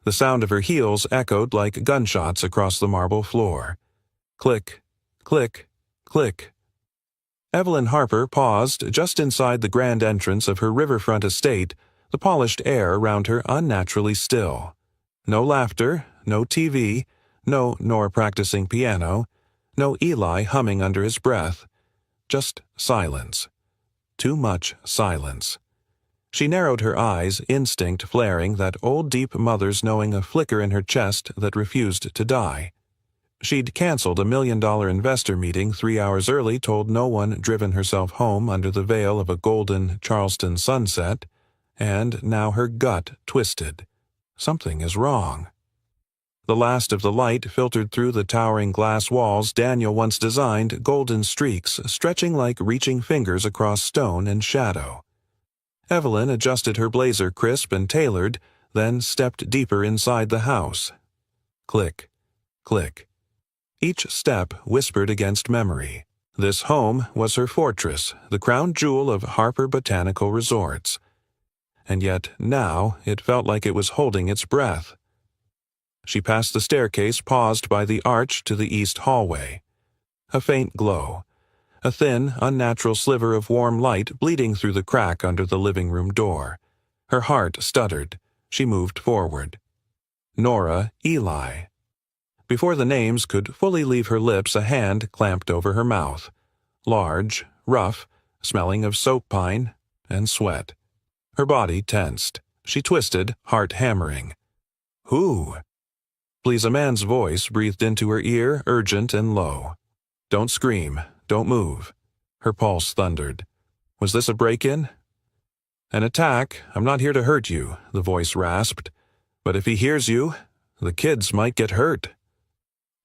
The sound of her heels echoed like gunshots across the marble floor. Click, click, click. Evelyn Harper paused just inside the grand entrance of her riverfront estate, the polished air around her unnaturally still. No laughter, no TV, no Nora practicing piano, no Eli humming under his breath. Just silence. Too much silence. She narrowed her eyes, instinct flaring, that old deep mother's knowing a flicker in her chest that refused to die. She'd canceled a $1 million investor meeting 3 hours early, told no one, driven herself home under the veil of a golden Charleston sunset, and now her gut twisted. Something is wrong. The last of the light filtered through the towering glass walls Daniel once designed, golden streaks stretching like reaching fingers across stone and shadow. Evelyn adjusted her blazer crisp and tailored, then stepped deeper inside the house. Click, click. Each step whispered against memory. This home was her fortress, the crown jewel of Harper Botanical Resorts. And yet now it felt like it was holding its breath. She passed the staircase, paused by the arch to the east hallway. A faint glow. A thin, unnatural sliver of warm light bleeding through the crack under the living room door. Her heart stuttered. She moved forward. Nora, Eli. Before the names could fully leave her lips, a hand clamped over her mouth. Large, rough, smelling of soap pine and sweat. Her body tensed. She twisted, heart hammering. Who? Please, a man's voice breathed into her ear, urgent and low. Don't scream. Don't move. Her pulse thundered. Was this a break-in? An attack. I'm not here to hurt you, the voice rasped. But if he hears you, the kids might get hurt.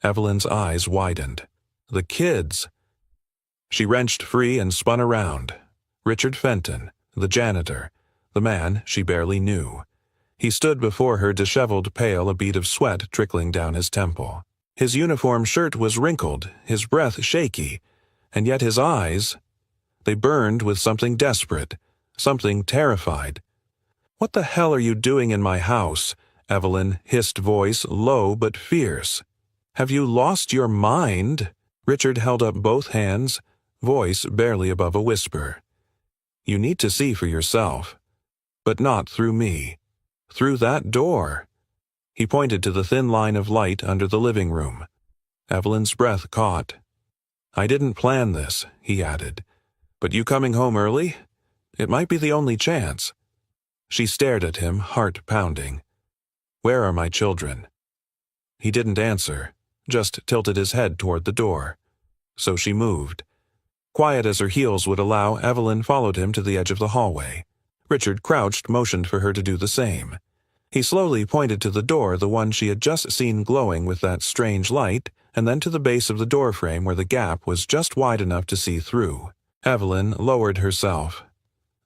Evelyn's eyes widened. The kids. She wrenched free and spun around. Richard Fenton, the janitor, the man she barely knew. He stood before her, disheveled, pale, a bead of sweat trickling down his temple. His uniform shirt was wrinkled, his breath shaky, and yet his eyes, they burned with something desperate, something terrified. What the hell are you doing in my house? Evelyn, hissed voice, low but fierce. Have you lost your mind? Richard held up both hands, voice barely above a whisper. You need to see for yourself. But not through me. Through that door. He pointed to the thin line of light under the living room. Evelyn's breath caught. I didn't plan this, he added. But you coming home early? It might be the only chance. She stared at him, heart pounding. Where are my children? He didn't answer, just tilted his head toward the door. So she moved. Quiet as her heels would allow, Evelyn followed him to the edge of the hallway. Richard crouched, motioned for her to do the same. He slowly pointed to the door, the one she had just seen glowing with that strange light, and then to the base of the doorframe where the gap was just wide enough to see through. Evelyn lowered herself.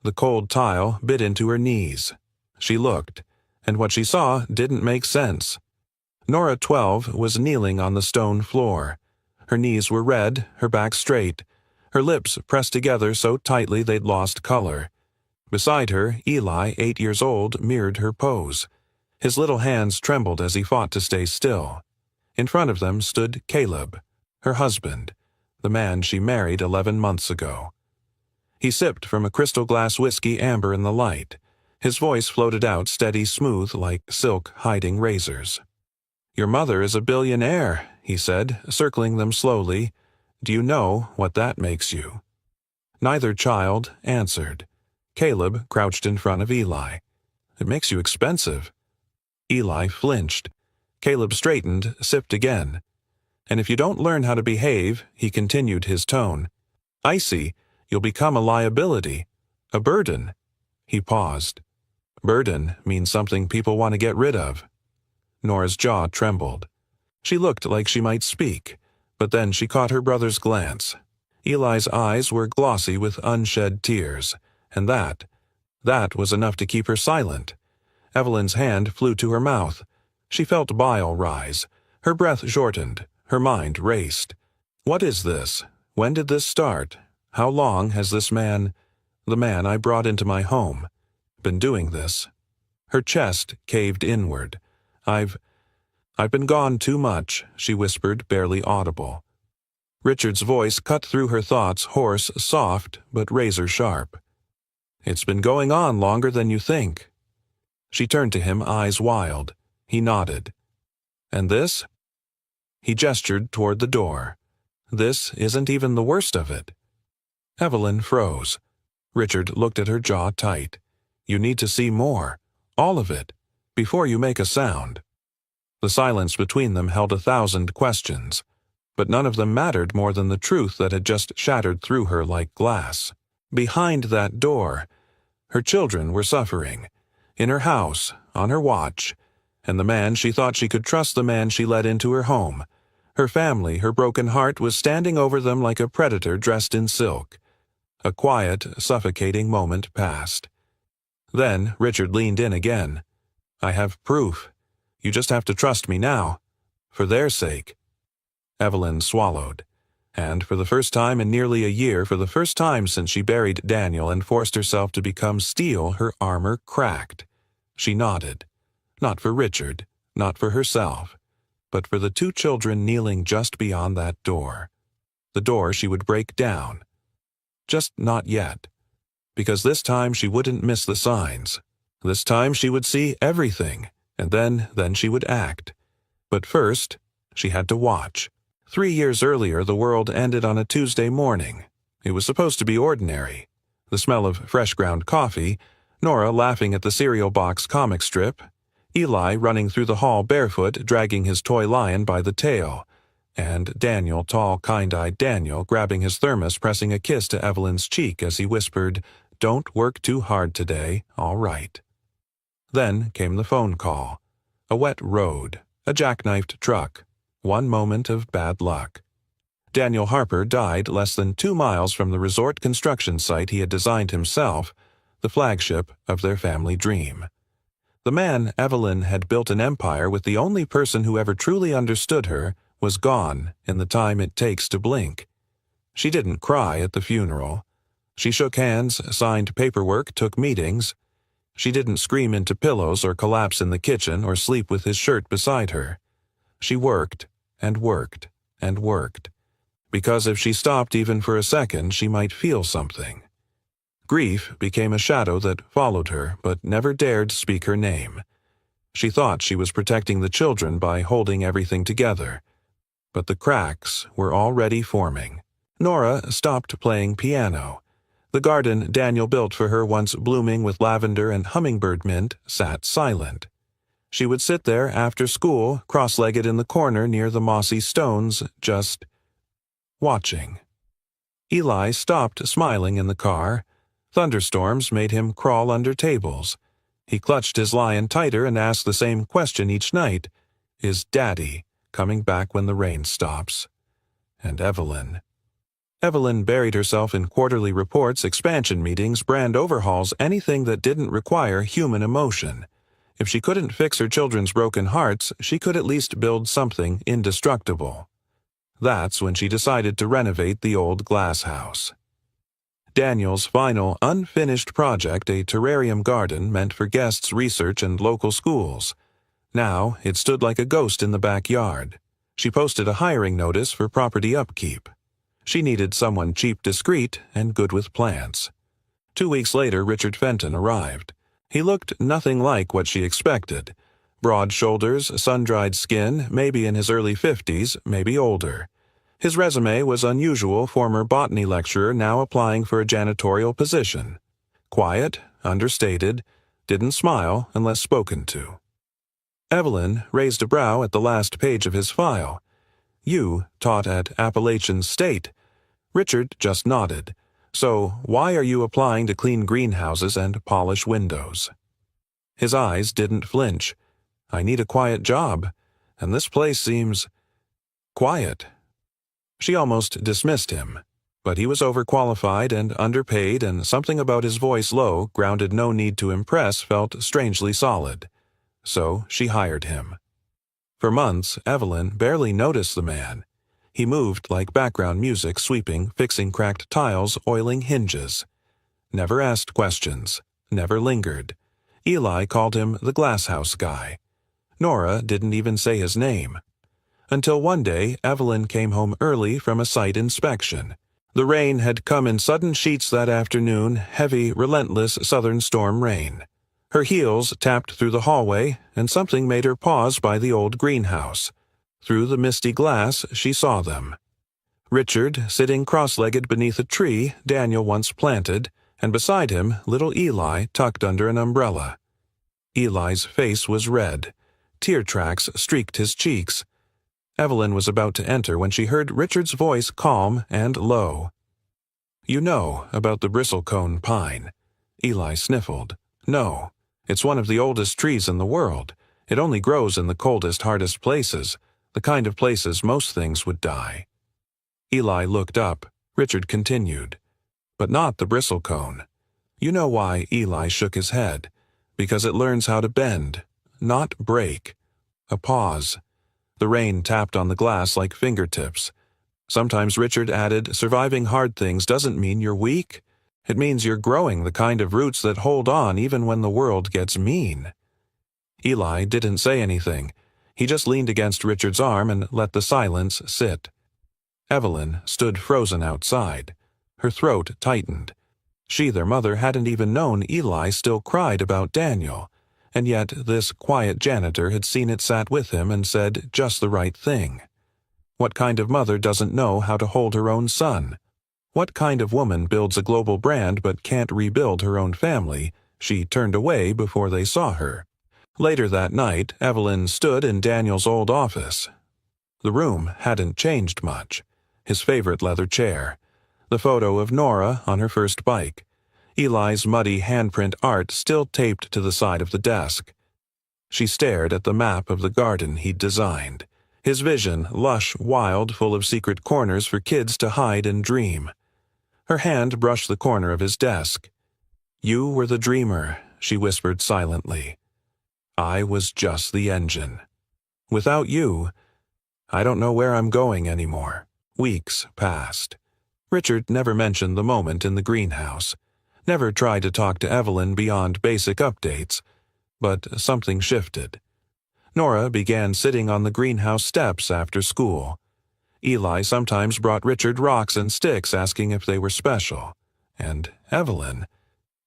The cold tile bit into her knees. She looked, and what she saw didn't make sense. Nora, 12, was kneeling on the stone floor. Her knees were red, her back straight, her lips pressed together so tightly they'd lost color. Beside her, Eli, 8 years old, mirrored her pose. His little hands trembled as he fought to stay still. In front of them stood Caleb, her husband, the man she married 11 months ago. He sipped from a crystal glass whiskey, amber in the light. His voice floated out, steady, smooth, like silk hiding razors. Your mother is a billionaire, he said, circling them slowly. Do you know what that makes you? Neither child answered. Caleb crouched in front of Eli. It makes you expensive. Eli flinched. Caleb straightened, sipped again. And if you don't learn how to behave, he continued, his tone, icy, you'll become a liability, a burden. He paused. Burden means something people want to get rid of. Nora's jaw trembled. She looked like she might speak, but then she caught her brother's glance. Eli's eyes were glossy with unshed tears, and that was enough to keep her silent. Evelyn's hand flew to her mouth. She felt bile rise. Her breath shortened. Her mind raced. What is this? When did this start? How long has this man, the man I brought into my home, been doing this? Her chest caved inward. I've been gone too much," she whispered, barely audible. Richard's voice cut through her thoughts, hoarse, soft, but razor-sharp. "It's been going on longer than you think." She turned to him, eyes wild. He nodded. "And this?" He gestured toward the door. "This isn't even the worst of it." Evelyn froze. Richard looked at her jaw tight. "You need to see more. All of it. Before you make a sound." The silence between them held 1,000 questions, but none of them mattered more than the truth that had just shattered through her like glass. Behind that door, her children were suffering. In her house, on her watch, and the man she thought she could trust, the man she let into her home. Her family, her broken heart, was standing over them like a predator dressed in silk. A quiet, suffocating moment passed. Then Richard leaned in again. "I have proof. You just have to trust me now. For their sake." Evelyn swallowed. And for the first time in nearly a year, for the first time since she buried Daniel and forced herself to become steel, her armor cracked. She nodded. Not for Richard, not for herself, but for the 2 children kneeling just beyond that door. The door she would break down. Just not yet. Because this time she wouldn't miss the signs. This time she would see everything, and then she would act. But first, she had to watch. 3 years earlier, the world ended on a Tuesday morning. It was supposed to be ordinary. The smell of fresh ground coffee, Nora laughing at the cereal box comic strip, Eli running through the hall barefoot, dragging his toy lion by the tail, and Daniel, tall, kind-eyed Daniel, grabbing his thermos, pressing a kiss to Evelyn's cheek as he whispered, "Don't work too hard today, all right." Then came the phone call. A wet road, a jackknifed truck, 1 moment of bad luck. Daniel Harper died less than 2 miles from the resort construction site he had designed himself, the flagship of their family dream. The man Evelyn had built an empire with, the only person who ever truly understood her, was gone in the time it takes to blink. She didn't cry at the funeral. She shook hands, signed paperwork, took meetings. She didn't scream into pillows or collapse in the kitchen or sleep with his shirt beside her. She worked and worked and worked, because if she stopped even for a second, she might feel something. Grief became a shadow that followed her, but never dared speak her name. She thought she was protecting the children by holding everything together, but the cracks were already forming. Nora stopped playing piano. The garden Daniel built for her, once blooming with lavender and hummingbird mint, sat silent. She would sit there after school, cross-legged in the corner near the mossy stones, just watching. Eli stopped smiling in the car. Thunderstorms made him crawl under tables. He clutched his lion tighter and asked the same question each night. Is Daddy coming back when the rain stops? And Evelyn buried herself in quarterly reports, expansion meetings, brand overhauls, anything that didn't require human emotion. If she couldn't fix her children's broken hearts, she could at least build something indestructible. That's when she decided to renovate the old glass house. Daniel's final, unfinished project, a terrarium garden meant for guests, research, and local schools. Now, it stood like a ghost in the backyard. She posted a hiring notice for property upkeep. She needed someone cheap, discreet, and good with plants. 2 weeks later, Richard Fenton arrived. He looked nothing like what she expected. Broad shoulders, sun-dried skin, maybe in his early 50s, maybe older. His resume was unusual, former botany lecturer now applying for a janitorial position. Quiet, understated, didn't smile unless spoken to. Evelyn raised a brow at the last page of his file. You taught at Appalachian State. Richard just nodded. So why are you applying to clean greenhouses and polish windows? His eyes didn't flinch. I need a quiet job, and this place seems quiet. She almost dismissed him, but he was overqualified and underpaid, and something about his voice, low, grounded, no need to impress, felt strangely solid. So she hired him. For months, Evelyn barely noticed the man. He moved like background music, sweeping, fixing cracked tiles, oiling hinges. Never asked questions, never lingered. Eli called him the glasshouse guy. Nora didn't even say his name. Until one day, Evelyn came home early from a site inspection. The rain had come in sudden sheets that afternoon, heavy, relentless southern storm rain. Her heels tapped through the hallway, and something made her pause by the old greenhouse. Through the misty glass, she saw them. Richard, sitting cross-legged beneath a tree Daniel once planted, and beside him, little Eli tucked under an umbrella. Eli's face was red. Tear tracks streaked his cheeks. Evelyn was about to enter when she heard Richard's voice calm and low. "You know about the bristlecone pine." Eli sniffled. "No. It's one of the oldest trees in the world. It only grows in the coldest, hardest places, the kind of places most things would die." Eli looked up. Richard continued. "But not the bristlecone. You know why?" Eli shook his head. "Because it learns how to bend, not break." A pause. The rain tapped on the glass like fingertips. Sometimes Richard added, "Surviving hard things doesn't mean you're weak. It means you're growing the kind of roots that hold on even when the world gets mean." Eli didn't say anything. He just leaned against Richard's arm and let the silence sit. Evelyn stood frozen outside. Her throat tightened. She, their mother, hadn't even known Eli still cried about Daniel, and yet this quiet janitor had seen it, sat with him, and said just the right thing. What kind of mother doesn't know how to hold her own son? What kind of woman builds a global brand but can't rebuild her own family? She turned away before they saw her. Later that night, Evelyn stood in Daniel's old office. The room hadn't changed much. His favorite leather chair. The photo of Nora on her first bike. Eli's muddy handprint art still taped to the side of the desk. She stared at the map of the garden he'd designed. His vision, lush, wild, full of secret corners for kids to hide and dream. Her hand brushed the corner of his desk. "You were the dreamer," she whispered silently. "I was just the engine. Without you, I don't know where I'm going anymore." Weeks passed. Richard never mentioned the moment in the greenhouse, never tried to talk to Evelyn beyond basic updates, but something shifted. Nora began sitting on the greenhouse steps after school. Eli sometimes brought Richard rocks and sticks asking if they were special. And Evelyn,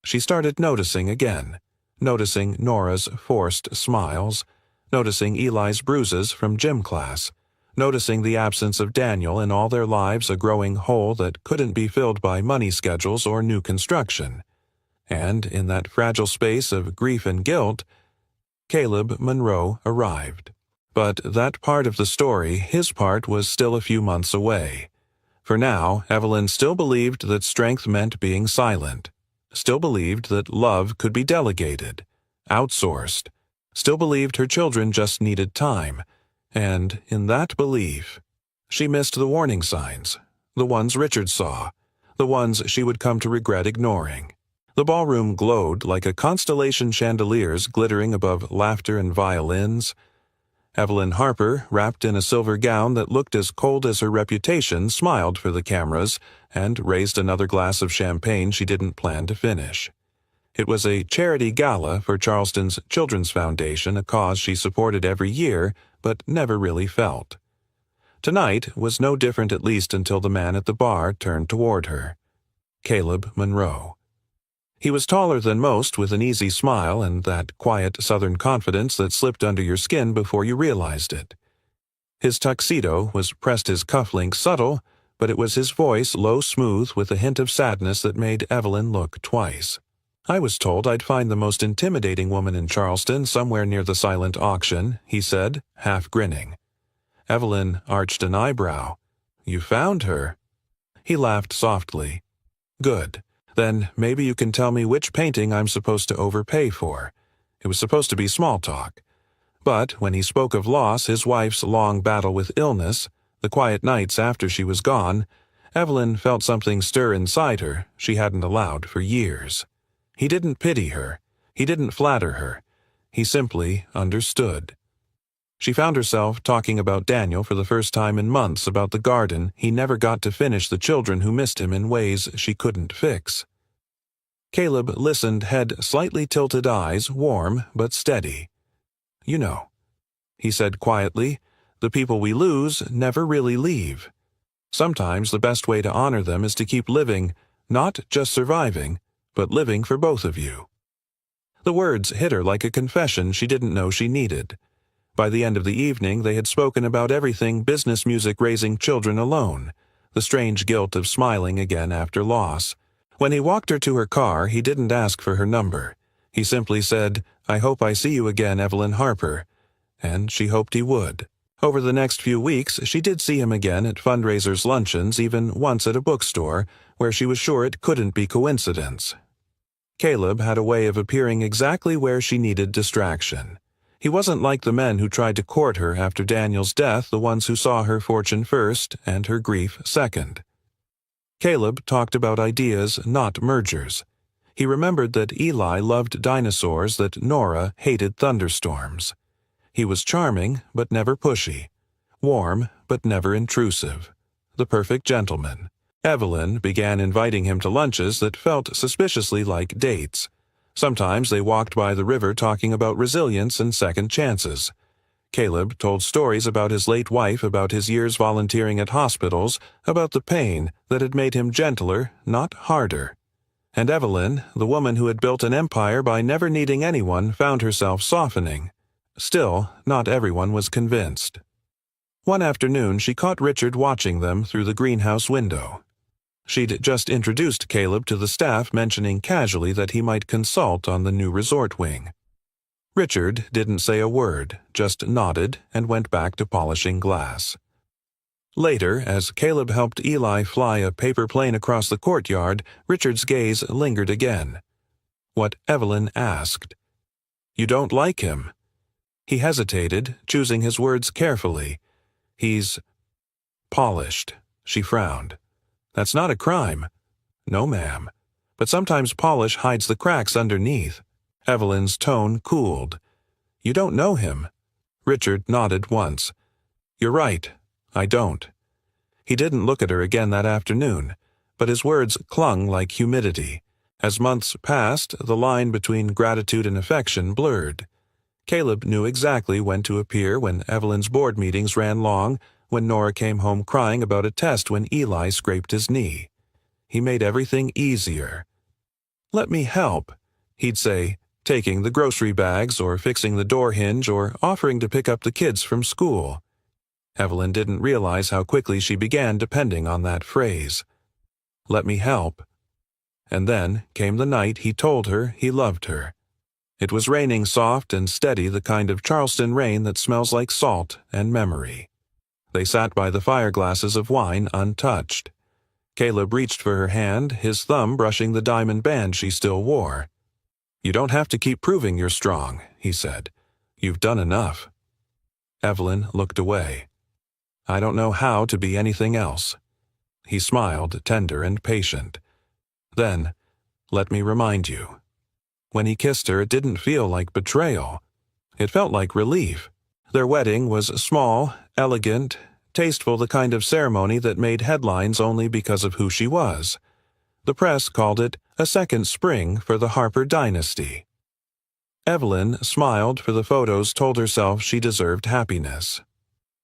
she started noticing again, noticing Nora's forced smiles, noticing Eli's bruises from gym class, noticing the absence of Daniel in all their lives, a growing hole that couldn't be filled by money schedules or new construction. And in that fragile space of grief and guilt, Caleb Monroe arrived. But that part of the story, his part, was still a few months away. For now, Evelyn still believed that strength meant being silent, still believed that love could be delegated, outsourced, still believed her children just needed time. And in that belief, she missed the warning signs, the ones Richard saw, the ones she would come to regret ignoring. The ballroom glowed like a constellation chandeliers glittering above laughter and violins. Evelyn Harper, wrapped in a silver gown that looked as cold as her reputation, smiled for the cameras and raised another glass of champagne she didn't plan to finish. It was a charity gala for Charleston's Children's Foundation, a cause she supported every year but never really felt. Tonight was no different, at least until the man at the bar turned toward her. Caleb Monroe. He was taller than most, with an easy smile and that quiet southern confidence that slipped under your skin before you realized it. His tuxedo was pressed, his cufflinks subtle, but it was his voice, low, smooth, with a hint of sadness that made Evelyn look twice. "I was told I'd find the most intimidating woman in Charleston somewhere near the silent auction," he said, half grinning. Evelyn arched an eyebrow. "You found her?" He laughed softly. "Good. Then maybe you can tell me which painting I'm supposed to overpay for." It was supposed to be small talk. But when he spoke of loss, his wife's long battle with illness, the quiet nights after she was gone, Evelyn felt something stir inside her she hadn't allowed for years. He didn't pity her. He didn't flatter her. He simply understood. She found herself talking about Daniel for the first time in months, about the garden he never got to finish, the children who missed him in ways she couldn't fix. Caleb listened, head slightly tilted, eyes warm but steady. "You know, he said quietly. "The people we lose never really leave. Sometimes the best way to honor them is to keep living, not just surviving, but living for both of you." The words hit her like a confession she didn't know she needed. By the end of the evening, they had spoken about everything business music raising children alone, the strange guilt of smiling again after loss. When he walked her to her car, he didn't ask for her number. He simply said, "I hope I see you again, Evelyn Harper." And she hoped he would. Over the next few weeks, she did see him again at fundraisers' luncheons, even once at a bookstore, where she was sure it couldn't be coincidence. Caleb had a way of appearing exactly where she needed distraction. He wasn't like the men who tried to court her after Daniel's death, the ones who saw her fortune first and her grief second. Caleb talked about ideas, not mergers. He remembered that Eli loved dinosaurs, that Nora hated thunderstorms. He was charming, but never pushy. Warm, but never intrusive. The perfect gentleman. Evelyn began inviting him to lunches that felt suspiciously like dates. Sometimes they walked by the river talking about resilience and second chances. Caleb told stories about his late wife, about his years volunteering at hospitals, about the pain that had made him gentler, not harder. And Evelyn, the woman who had built an empire by never needing anyone, found herself softening. Still, not everyone was convinced. One afternoon, she caught Richard watching them through the greenhouse window. She'd just introduced Caleb to the staff, mentioning casually that he might consult on the new resort wing. Richard didn't say a word, just nodded and went back to polishing glass. Later, as Caleb helped Eli fly a paper plane across the courtyard, Richard's gaze lingered again. What Evelyn asked. "You don't like him?" He hesitated, choosing his words carefully. "He's polished," she frowned. "That's not a crime." "No, ma'am. But sometimes polish hides the cracks underneath." Evelyn's tone cooled. "You don't know him." Richard nodded once. "You're right. I don't." He didn't look at her again that afternoon, but his words clung like humidity. As months passed, the line between gratitude and affection blurred. Caleb knew exactly when to appear, when Evelyn's board meetings ran long, when Nora came home crying about a test, when Eli scraped his knee. He made everything easier. "Let me help," he'd say, taking the grocery bags or fixing the door hinge or offering to pick up the kids from school. Evelyn didn't realize how quickly she began depending on that phrase. "Let me help." And then came the night he told her he loved her. It was raining soft and steady, the kind of Charleston rain that smells like salt and memory. They sat by the fire glasses of wine untouched. Caleb reached for her hand, his thumb brushing the diamond band she still wore. "You don't have to keep proving you're strong," he said. "You've done enough." Evelyn looked away. "I don't know how to be anything else." He smiled, tender and patient. Then, "Let me remind you." When he kissed her, it didn't feel like betrayal. It felt like relief. Their wedding was small, elegant, tasteful, the kind of ceremony that made headlines only because of who she was. The press called it a second spring for the Harper dynasty. Evelyn smiled, for the photos told herself she deserved happiness.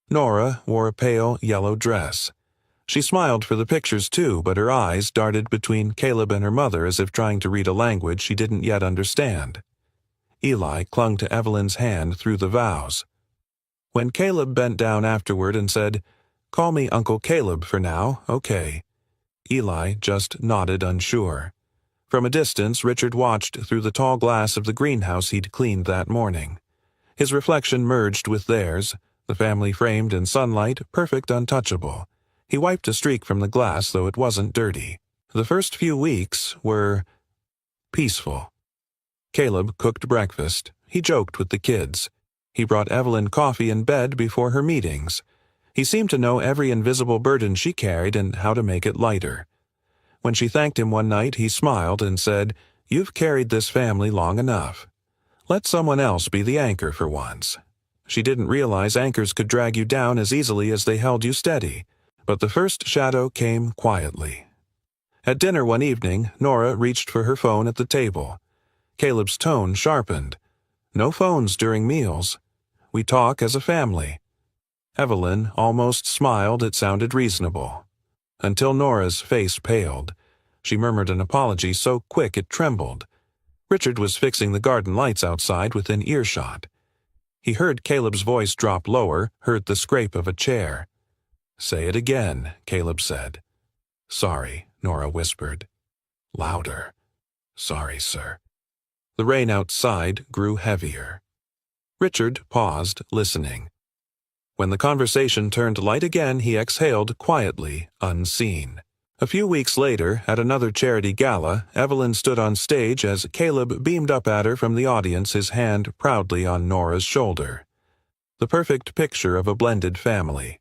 Nora wore a pale yellow dress. She smiled for the pictures too, but her eyes darted between Caleb and her mother as if trying to read a language she didn't yet understand. Eli clung to Evelyn's hand through the vows. When Caleb bent down afterward and said, "Call me Uncle Caleb for now, okay," Eli just nodded, unsure. From a distance, Richard watched through the tall glass of the greenhouse he'd cleaned that morning. His reflection merged with theirs, the family framed in sunlight, perfect, untouchable. He wiped a streak from the glass, though it wasn't dirty. The first few weeks were peaceful. Caleb cooked breakfast. He joked with the kids. He brought Evelyn coffee in bed before her meetings. He seemed to know every invisible burden she carried and how to make it lighter. When she thanked him one night, he smiled and said, "You've carried this family long enough. Let someone else be the anchor for once." She didn't realize anchors could drag you down as easily as they held you steady, but the first shadow came quietly. At dinner one evening, Nora reached for her phone at the table. Caleb's tone sharpened. "No phones during meals." We talk as a family." Evelyn almost smiled. It sounded reasonable. Until Nora's face paled. She murmured an apology so quick it trembled. Richard was fixing the garden lights outside within earshot. He heard Caleb's voice drop lower, heard the scrape of a chair. "Say it again," Caleb said. "Sorry," Nora whispered. Louder. "Sorry, sir." The rain outside grew heavier. Richard paused, listening. When the conversation turned light again, he exhaled quietly, unseen. A few weeks later, at another charity gala, Evelyn stood on stage as Caleb beamed up at her from the audience, his hand proudly on Nora's shoulder. The perfect picture of a blended family.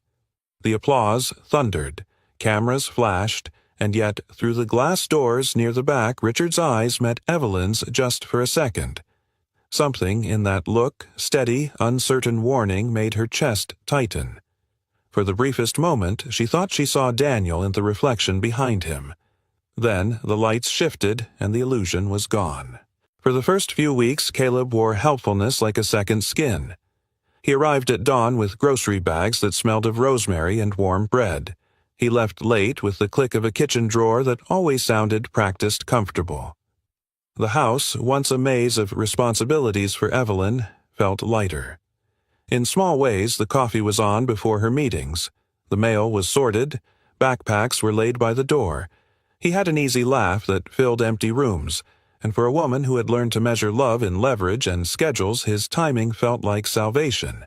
The applause thundered, cameras flashed, and yet through the glass doors near the back Richard's eyes met Evelyn's just for a second. Something in that look, steady, uncertain warning, made her chest tighten. For the briefest moment, she thought she saw Daniel in the reflection behind him. Then the lights shifted, and the illusion was gone. For the first few weeks, Caleb wore helpfulness like a second skin. He arrived at dawn with grocery bags that smelled of rosemary and warm bread. He left late with the click of a kitchen drawer that always sounded practiced comfortable. The house, once a maze of responsibilities for Evelyn, felt lighter. In small ways, the coffee was on before her meetings. The mail was sorted. Backpacks were laid by the door. He had an easy laugh that filled empty rooms, and for a woman who had learned to measure love in leverage and schedules, his timing felt like salvation.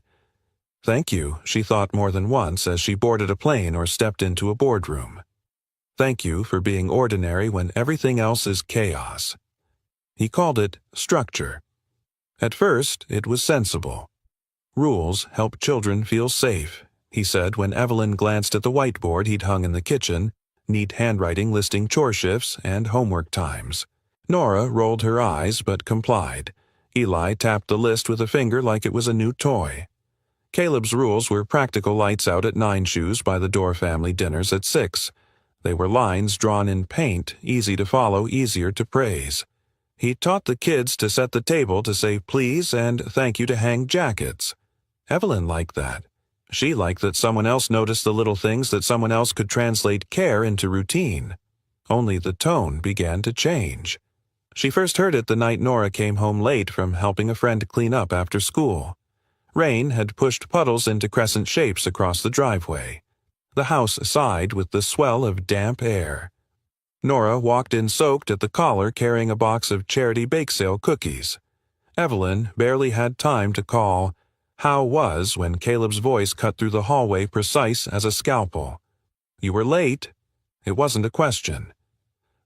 "Thank you," she thought more than once as she boarded a plane or stepped into a boardroom. "Thank you for being ordinary when everything else is chaos." He called it structure. At first, it was sensible. "Rules help children feel safe," he said when Evelyn glanced at the whiteboard he'd hung in the kitchen, neat handwriting listing chore shifts and homework times. Nora rolled her eyes but complied. Eli tapped the list with a finger like it was a new toy. Caleb's rules were practical lights out at 9 shoes by the Dorr family dinners at 6. They were lines drawn in paint, easy to follow, easier to praise. He taught the kids to set the table to say please and thank you to hang jackets. Evelyn liked that. She liked that someone else noticed the little things, that someone else could translate care into routine. Only the tone began to change. She first heard it the night Nora came home late from helping a friend clean up after school. Rain had pushed puddles into crescent shapes across the driveway. The house sighed with the swell of damp air. Nora walked in soaked at the collar carrying a box of charity bake sale cookies. Evelyn barely had time to call "How was" when Caleb's voice cut through the hallway precise as a scalpel. "You were late." It wasn't a question.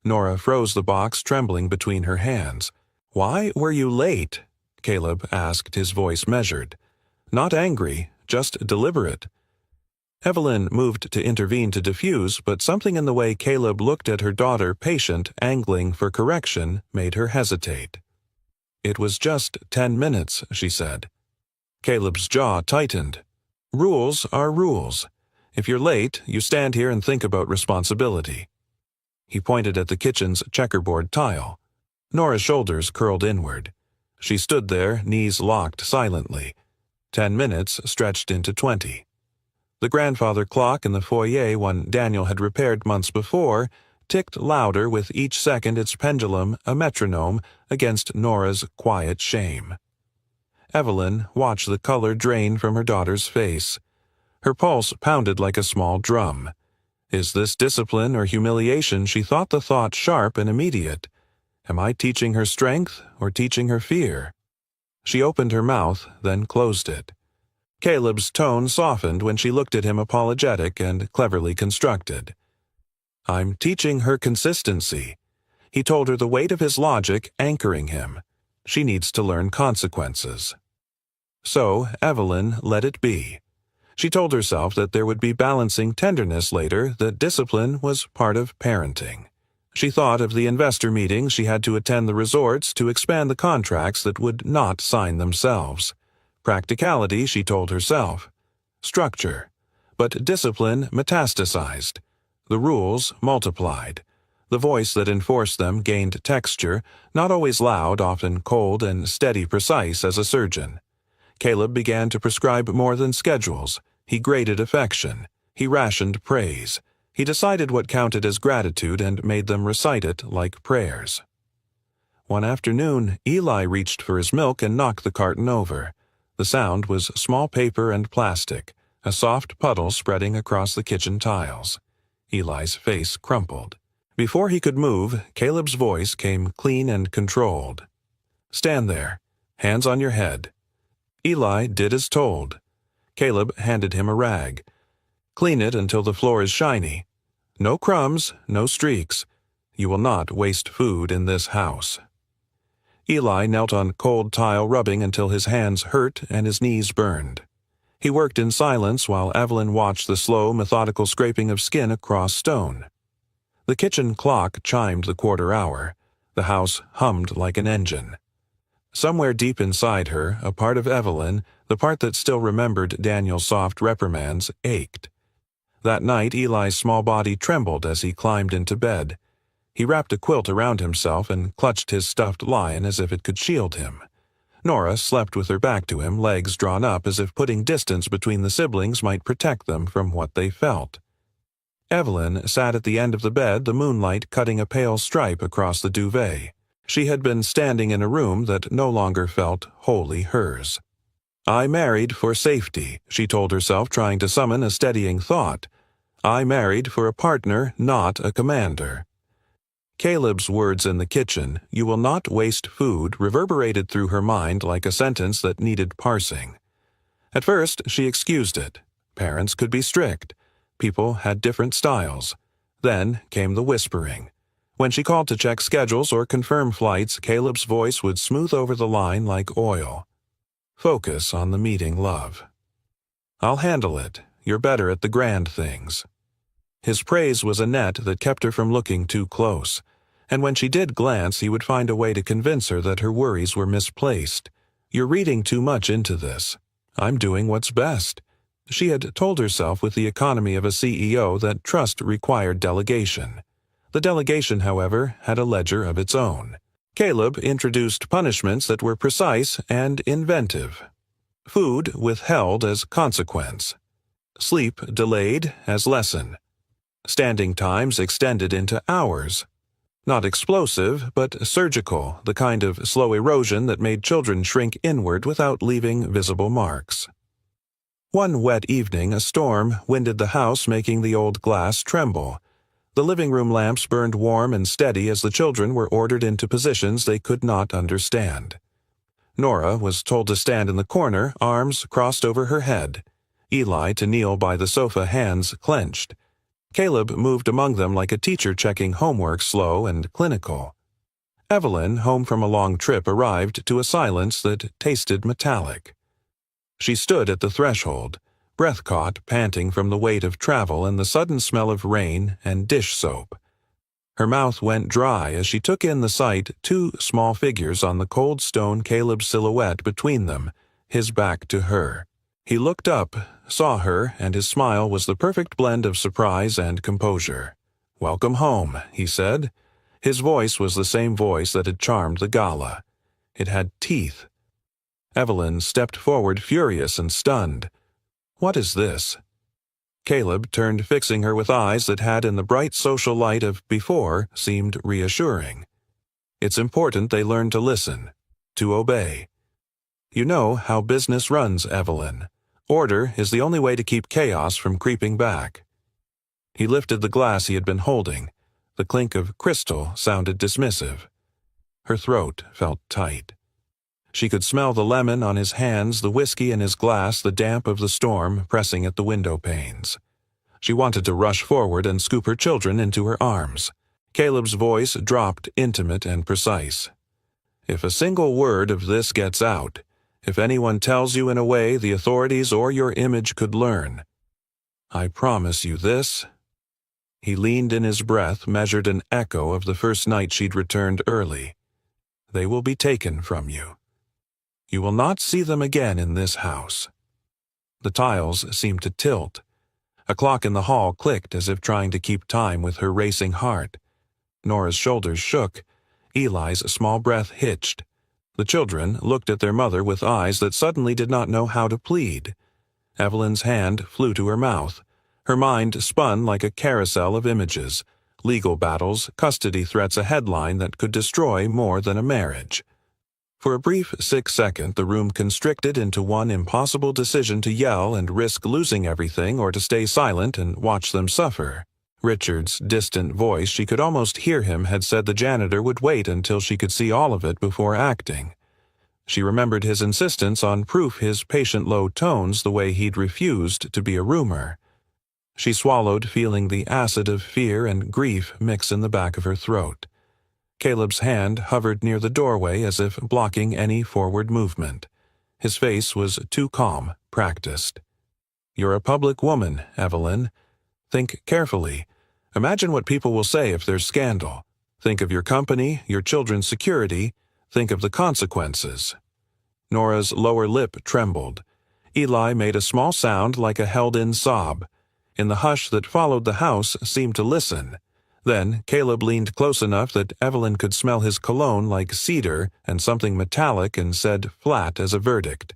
Nora froze the box, trembling between her hands. "Why were you late?" Caleb asked, his voice measured. Not angry, just deliberate. Evelyn moved to intervene to diffuse, but something in the way Caleb looked at her daughter, patient, angling for correction, made her hesitate. "It was just 10 minutes, she said. Caleb's jaw tightened. "Rules are rules. If you're late, you stand here and think about responsibility." He pointed at the kitchen's checkerboard tile. Nora's shoulders curled inward. She stood there, knees locked silently. 10 minutes stretched into 20. The grandfather clock in the foyer, one Daniel had repaired months before, ticked louder with each second, its pendulum a metronome against Nora's quiet shame. Evelyn watched the color drain from her daughter's face. Her pulse pounded like a small drum. Is this discipline or humiliation? She thought the thought sharp and immediate. Am I teaching her strength or teaching her fear? She opened her mouth, then closed it. Caleb's tone softened when she looked at him, apologetic and cleverly constructed. "I'm teaching her consistency." He told her the weight of his logic anchoring him. She needs to learn consequences. So Evelyn let it be. She told herself that there would be balancing tenderness later, that discipline was part of parenting. She thought of the investor meetings she had to attend, the resorts to expand the contracts that would not sign themselves. Practicality, she told herself. Structure. But discipline metastasized. The rules multiplied. The voice that enforced them gained texture, not always loud, often cold and steady, precise as a surgeon. Caleb began to prescribe more than schedules. He graded affection. He rationed praise. He decided what counted as gratitude and made them recite it like prayers. One afternoon, Eli reached for his milk and knocked the carton over. The sound was small paper and plastic, a soft puddle spreading across the kitchen tiles. Eli's face crumpled. Before he could move, Caleb's voice came clean and controlled. "Stand there. Hands on your head." Eli did as told. Caleb handed him a rag. "Clean it until the floor is shiny. No crumbs, no streaks. You will not waste food in this house." Eli knelt on cold tile rubbing until his hands hurt and his knees burned. He worked in silence while Evelyn watched the slow, methodical scraping of skin across stone. The kitchen clock chimed the quarter hour. The house hummed like an engine. Somewhere deep inside her, a part of Evelyn, the part that still remembered Daniel's soft reprimands, ached. That night, Eli's small body trembled as he climbed into bed. He wrapped a quilt around himself and clutched his stuffed lion as if it could shield him. Nora slept with her back to him, legs drawn up as if putting distance between the siblings might protect them from what they felt. Evelyn sat at the end of the bed, the moonlight cutting a pale stripe across the duvet. She had been standing in a room that no longer felt wholly hers. "I married for safety," she told herself, trying to summon a steadying thought. "I married for a partner, not a commander." Caleb's words in the kitchen, "You will not waste food," reverberated through her mind like a sentence that needed parsing. At first, she excused it. Parents could be strict. People had different styles. Then came the whispering. When she called to check schedules or confirm flights, Caleb's voice would smooth over the line like oil. "Focus on the meeting, love. I'll handle it. You're better at the grand things." His praise was a net that kept her from looking too close, and when she did glance, he would find a way to convince her that her worries were misplaced. "You're reading too much into this. I'm doing what's best." She had told herself with the economy of a CEO that trust required delegation. The delegation, however, had a ledger of its own. Caleb introduced punishments that were precise and inventive. Food withheld as consequence. Sleep delayed as lesson. Standing times extended into hours. Not explosive, but surgical, the kind of slow erosion that made children shrink inward without leaving visible marks. One wet evening, a storm winded the house, making the old glass tremble. The living room lamps burned warm and steady as the children were ordered into positions they could not understand. Nora was told to stand in the corner, arms crossed over her head. Eli to kneel by the sofa, hands clenched. Caleb moved among them like a teacher checking homework, slow and clinical. Evelyn, home from a long trip, arrived to a silence that tasted metallic. She stood at the threshold, breath caught, panting from the weight of travel and the sudden smell of rain and dish soap. Her mouth went dry as she took in the sight, two small figures on the cold stone, Caleb's silhouette between them, his back to her. He looked up, saw her, and his smile was the perfect blend of surprise and composure. "Welcome home," he said. His voice was the same voice that had charmed the gala. It had teeth. Evelyn stepped forward, furious and stunned. "What is this?" Caleb turned, fixing her with eyes that had, in the bright social light of before, seemed reassuring. "It's important they learn to listen, to obey. You know how business runs, Evelyn. Order is the only way to keep chaos from creeping back." He lifted the glass he had been holding. The clink of crystal sounded dismissive. Her throat felt tight. She could smell the lemon on his hands, the whiskey in his glass, the damp of the storm pressing at the window panes. She wanted to rush forward and scoop her children into her arms. Caleb's voice dropped, intimate and precise. "If a single word of this gets out, if anyone tells you in a way the authorities or your image could learn, I promise you this." He leaned in his breath, measured an echo of the first night she'd returned early. "They will be taken from you. You will not see them again in this house." The tiles seemed to tilt. A clock in the hall clicked as if trying to keep time with her racing heart. Nora's shoulders shook. Eli's small breath hitched. The children looked at their mother with eyes that suddenly did not know how to plead. Evelyn's hand flew to her mouth. Her mind spun like a carousel of images. Legal battles, custody threats, a headline that could destroy more than a marriage. For a brief 6 seconds, the room constricted into one impossible decision: to yell and risk losing everything, or to stay silent and watch them suffer. Richard's distant voice, she could almost hear him, had said the janitor would wait until she could see all of it before acting. She remembered his insistence on proof, his patient low tones, the way he'd refused to be a rumor. She swallowed, feeling the acid of fear and grief mix in the back of her throat. Caleb's hand hovered near the doorway as if blocking any forward movement. His face was too calm, practiced. "You're a public woman, Evelyn. Think carefully. Imagine what people will say if there's scandal. Think of your company, your children's security. Think of the consequences." Nora's lower lip trembled. Eli made a small sound like a held-in sob. In the hush that followed, the house seemed to listen. Then Caleb leaned close enough that Evelyn could smell his cologne like cedar and something metallic, and said flat as a verdict,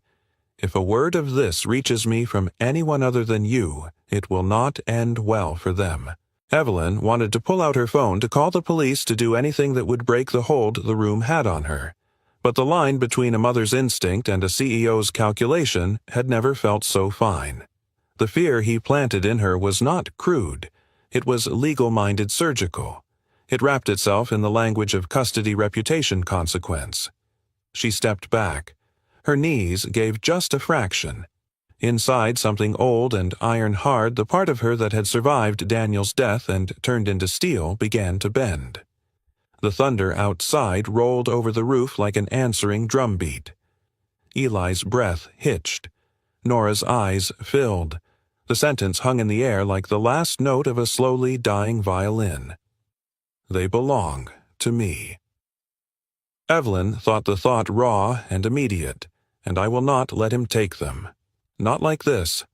"If a word of this reaches me from anyone other than you, it will not end well for them." Evelyn wanted to pull out her phone to call the police, to do anything that would break the hold the room had on her. But the line between a mother's instinct and a CEO's calculation had never felt so fine. The fear he planted in her was not crude. It was legal-minded, surgical. It wrapped itself in the language of custody, reputation, consequence. She stepped back. Her knees gave just a fraction. Inside, something old and iron-hard, the part of her that had survived Daniel's death and turned into steel, began to bend. The thunder outside rolled over the roof like an answering drumbeat. Eli's breath hitched. Nora's eyes filled. The sentence hung in the air like the last note of a slowly dying violin. "They belong to me." Evelyn thought the thought raw and immediate, and I will not let him take them. Not like this.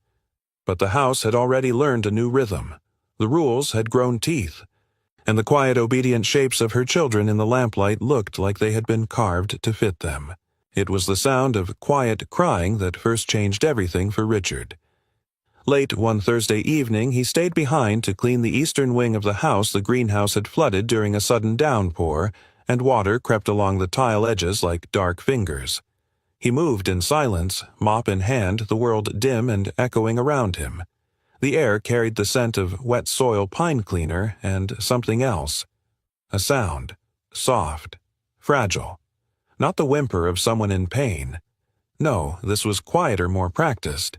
But the house had already learned a new rhythm. The rules had grown teeth, and the quiet, obedient shapes of her children in the lamplight looked like they had been carved to fit them. It was the sound of quiet crying that first changed everything for Richard. Late one Thursday evening, he stayed behind to clean the eastern wing of the house. The greenhouse had flooded during a sudden downpour, and water crept along the tile edges like dark fingers. He moved in silence, mop in hand, the world dim and echoing around him. The air carried the scent of wet soil, pine cleaner, and something else. A sound, soft, fragile. Not the whimper of someone in pain. No, this was quieter, more practiced.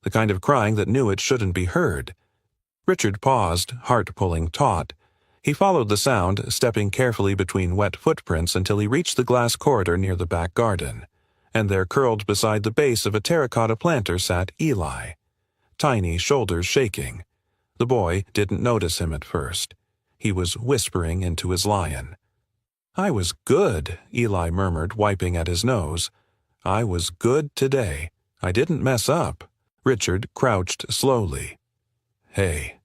The kind of crying that knew it shouldn't be heard. Richard paused, heart-pulling taut. He followed the sound, stepping carefully between wet footprints until he reached the glass corridor near the back garden. And there, curled beside the base of a terracotta planter, sat Eli. Tiny, shoulders shaking. The boy didn't notice him at first. He was whispering into his lion. "I was good," Eli murmured, wiping at his nose. "I was good today. I didn't mess up." Richard crouched slowly. "Hey."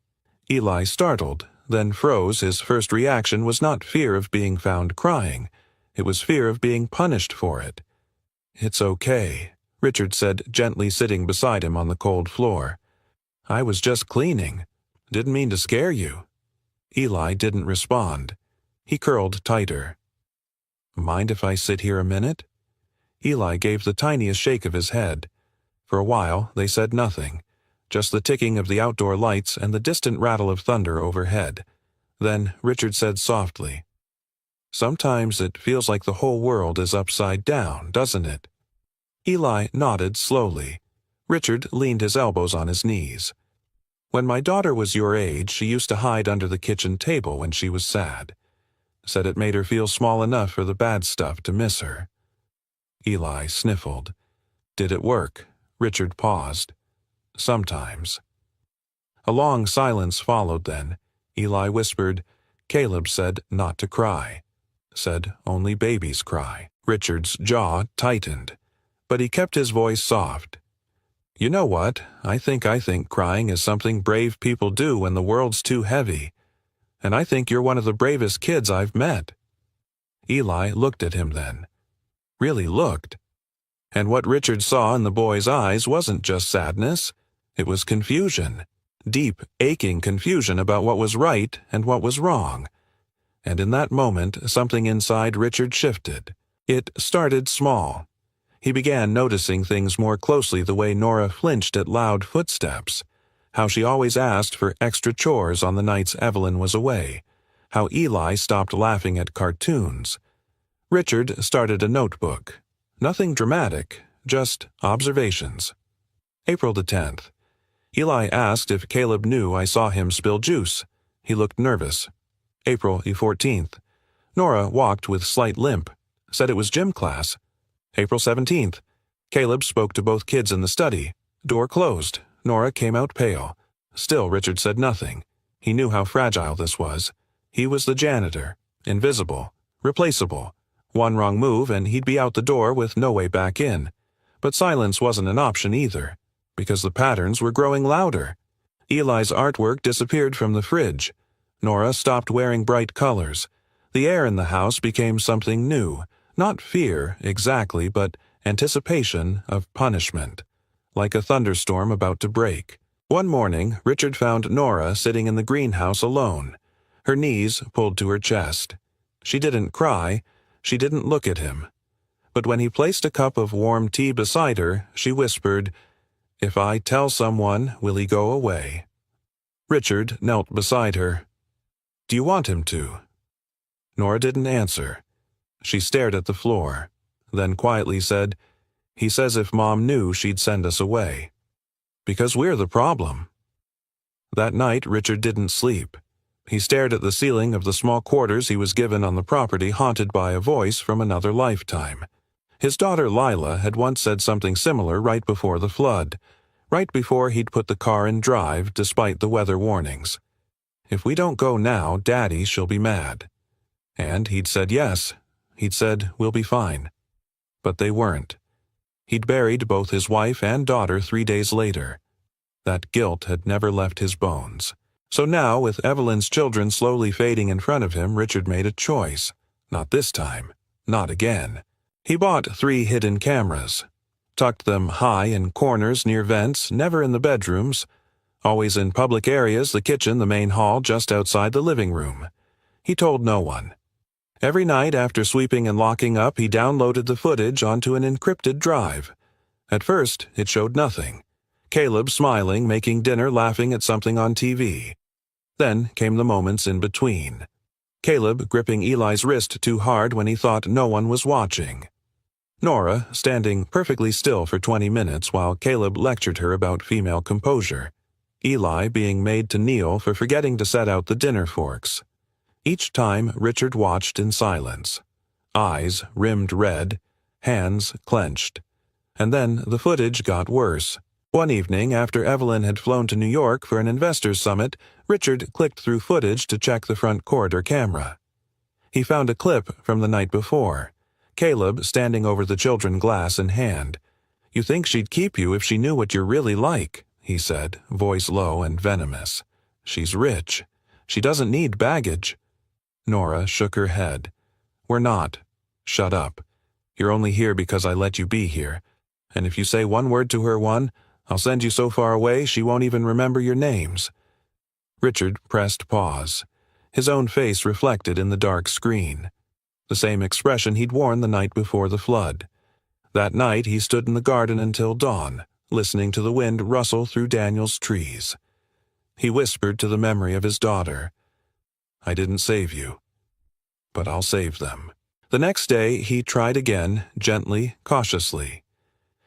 Eli startled, then froze. His first reaction was not fear of being found crying. It was fear of being punished for it. "It's okay," Richard said, gently sitting beside him on the cold floor. "I was just cleaning. Didn't mean to scare you." Eli didn't respond. He curled tighter. "Mind if I sit here a minute?" Eli gave the tiniest shake of his head. For a while, they said nothing, just the ticking of the outdoor lights and the distant rattle of thunder overhead. Then Richard said softly, "Sometimes it feels like the whole world is upside down, doesn't it?" Eli nodded slowly. Richard leaned his elbows on his knees. "When my daughter was your age, she used to hide under the kitchen table when she was sad. Said it made her feel small enough for the bad stuff to miss her." Eli sniffled. "Did it work?" Richard paused. "Sometimes." A long silence followed then. Eli whispered, "Caleb said not to cry. Said only babies cry." Richard's jaw tightened, but he kept his voice soft. "You know what? I think crying is something brave people do when the world's too heavy. And I think you're one of the bravest kids I've met." Eli looked at him then. really looked. And what Richard saw in the boy's eyes wasn't just sadness, it was confusion. Deep, aching confusion about what was right and what was wrong. And in that moment, something inside Richard shifted. It started small. He began noticing things more closely, the way Nora flinched at loud footsteps, how she always asked for extra chores on the nights Evelyn was away, how Eli stopped laughing at cartoons. Richard started a notebook. Nothing dramatic, just observations. April the 10th. Eli asked if Caleb knew I saw him spill juice. He looked nervous. April the 14th. Nora walked with slight limp. Said it was gym class. April 17th. Caleb spoke to both kids in the study. Door closed. Nora came out pale. Still Richard said nothing. He knew how fragile this was. He was the janitor. Invisible. Replaceable. One wrong move and he'd be out the door with no way back in. But silence wasn't an option either, because the patterns were growing louder. Eli's artwork disappeared from the fridge. Nora stopped wearing bright colors. The air in the house became something new, not fear exactly, but anticipation of punishment, like a thunderstorm about to break. One morning, Richard found Nora sitting in the greenhouse alone, her knees pulled to her chest. She didn't cry. She didn't look at him. But when he placed a cup of warm tea beside her, she whispered, "If I tell someone, will he go away?" Richard knelt beside her. "Do you want him to?" Nora didn't answer. She stared at the floor, then quietly said, "He says if Mom knew, she'd send us away. Because we're the problem." That night, Richard didn't sleep. He stared at the ceiling of the small quarters he was given on the property, haunted by a voice from another lifetime. His daughter Lila had once said something similar right before the flood, right before he'd put the car in drive despite the weather warnings. "If we don't go now, Daddy, she'll be mad." And he'd said yes. He'd said, "We'll be fine." But they weren't. He'd buried both his wife and daughter 3 days later. That guilt had never left his bones. So now, with Evelyn's children slowly fading in front of him, Richard made a choice. Not this time. Not again. He bought 3 hidden cameras. Tucked them high in corners near vents, never in the bedrooms. Always in public areas, the kitchen, the main hall, just outside the living room. He told no one. Every night after sweeping and locking up, he downloaded the footage onto an encrypted drive. At first, it showed nothing. Caleb smiling, making dinner, laughing at something on TV. Then came the moments in between. Caleb gripping Eli's wrist too hard when he thought no one was watching. Nora standing perfectly still for 20 minutes while Caleb lectured her about female composure. Eli being made to kneel for forgetting to set out the dinner forks. Each time Richard watched in silence. Eyes rimmed red, hands clenched. And then the footage got worse. One evening, after Evelyn had flown to New York for an investors' summit, Richard clicked through footage to check the front corridor camera. He found a clip from the night before. Caleb standing over the children, glass in hand. "You think she'd keep you if she knew what you're really like," he said, voice low and venomous. "She's rich. She doesn't need baggage." Nora shook her head. "We're not. Shut up. You're only here because I let you be here. And if you say one word to her, I'll send you so far away she won't even remember your names." Richard pressed pause. His own face reflected in the dark screen. The same expression he'd worn the night before the flood. That night he stood in the garden until dawn, listening to the wind rustle through Daniel's trees. He whispered to the memory of his daughter, "I didn't save you, but I'll save them." The next day he tried again, gently, cautiously.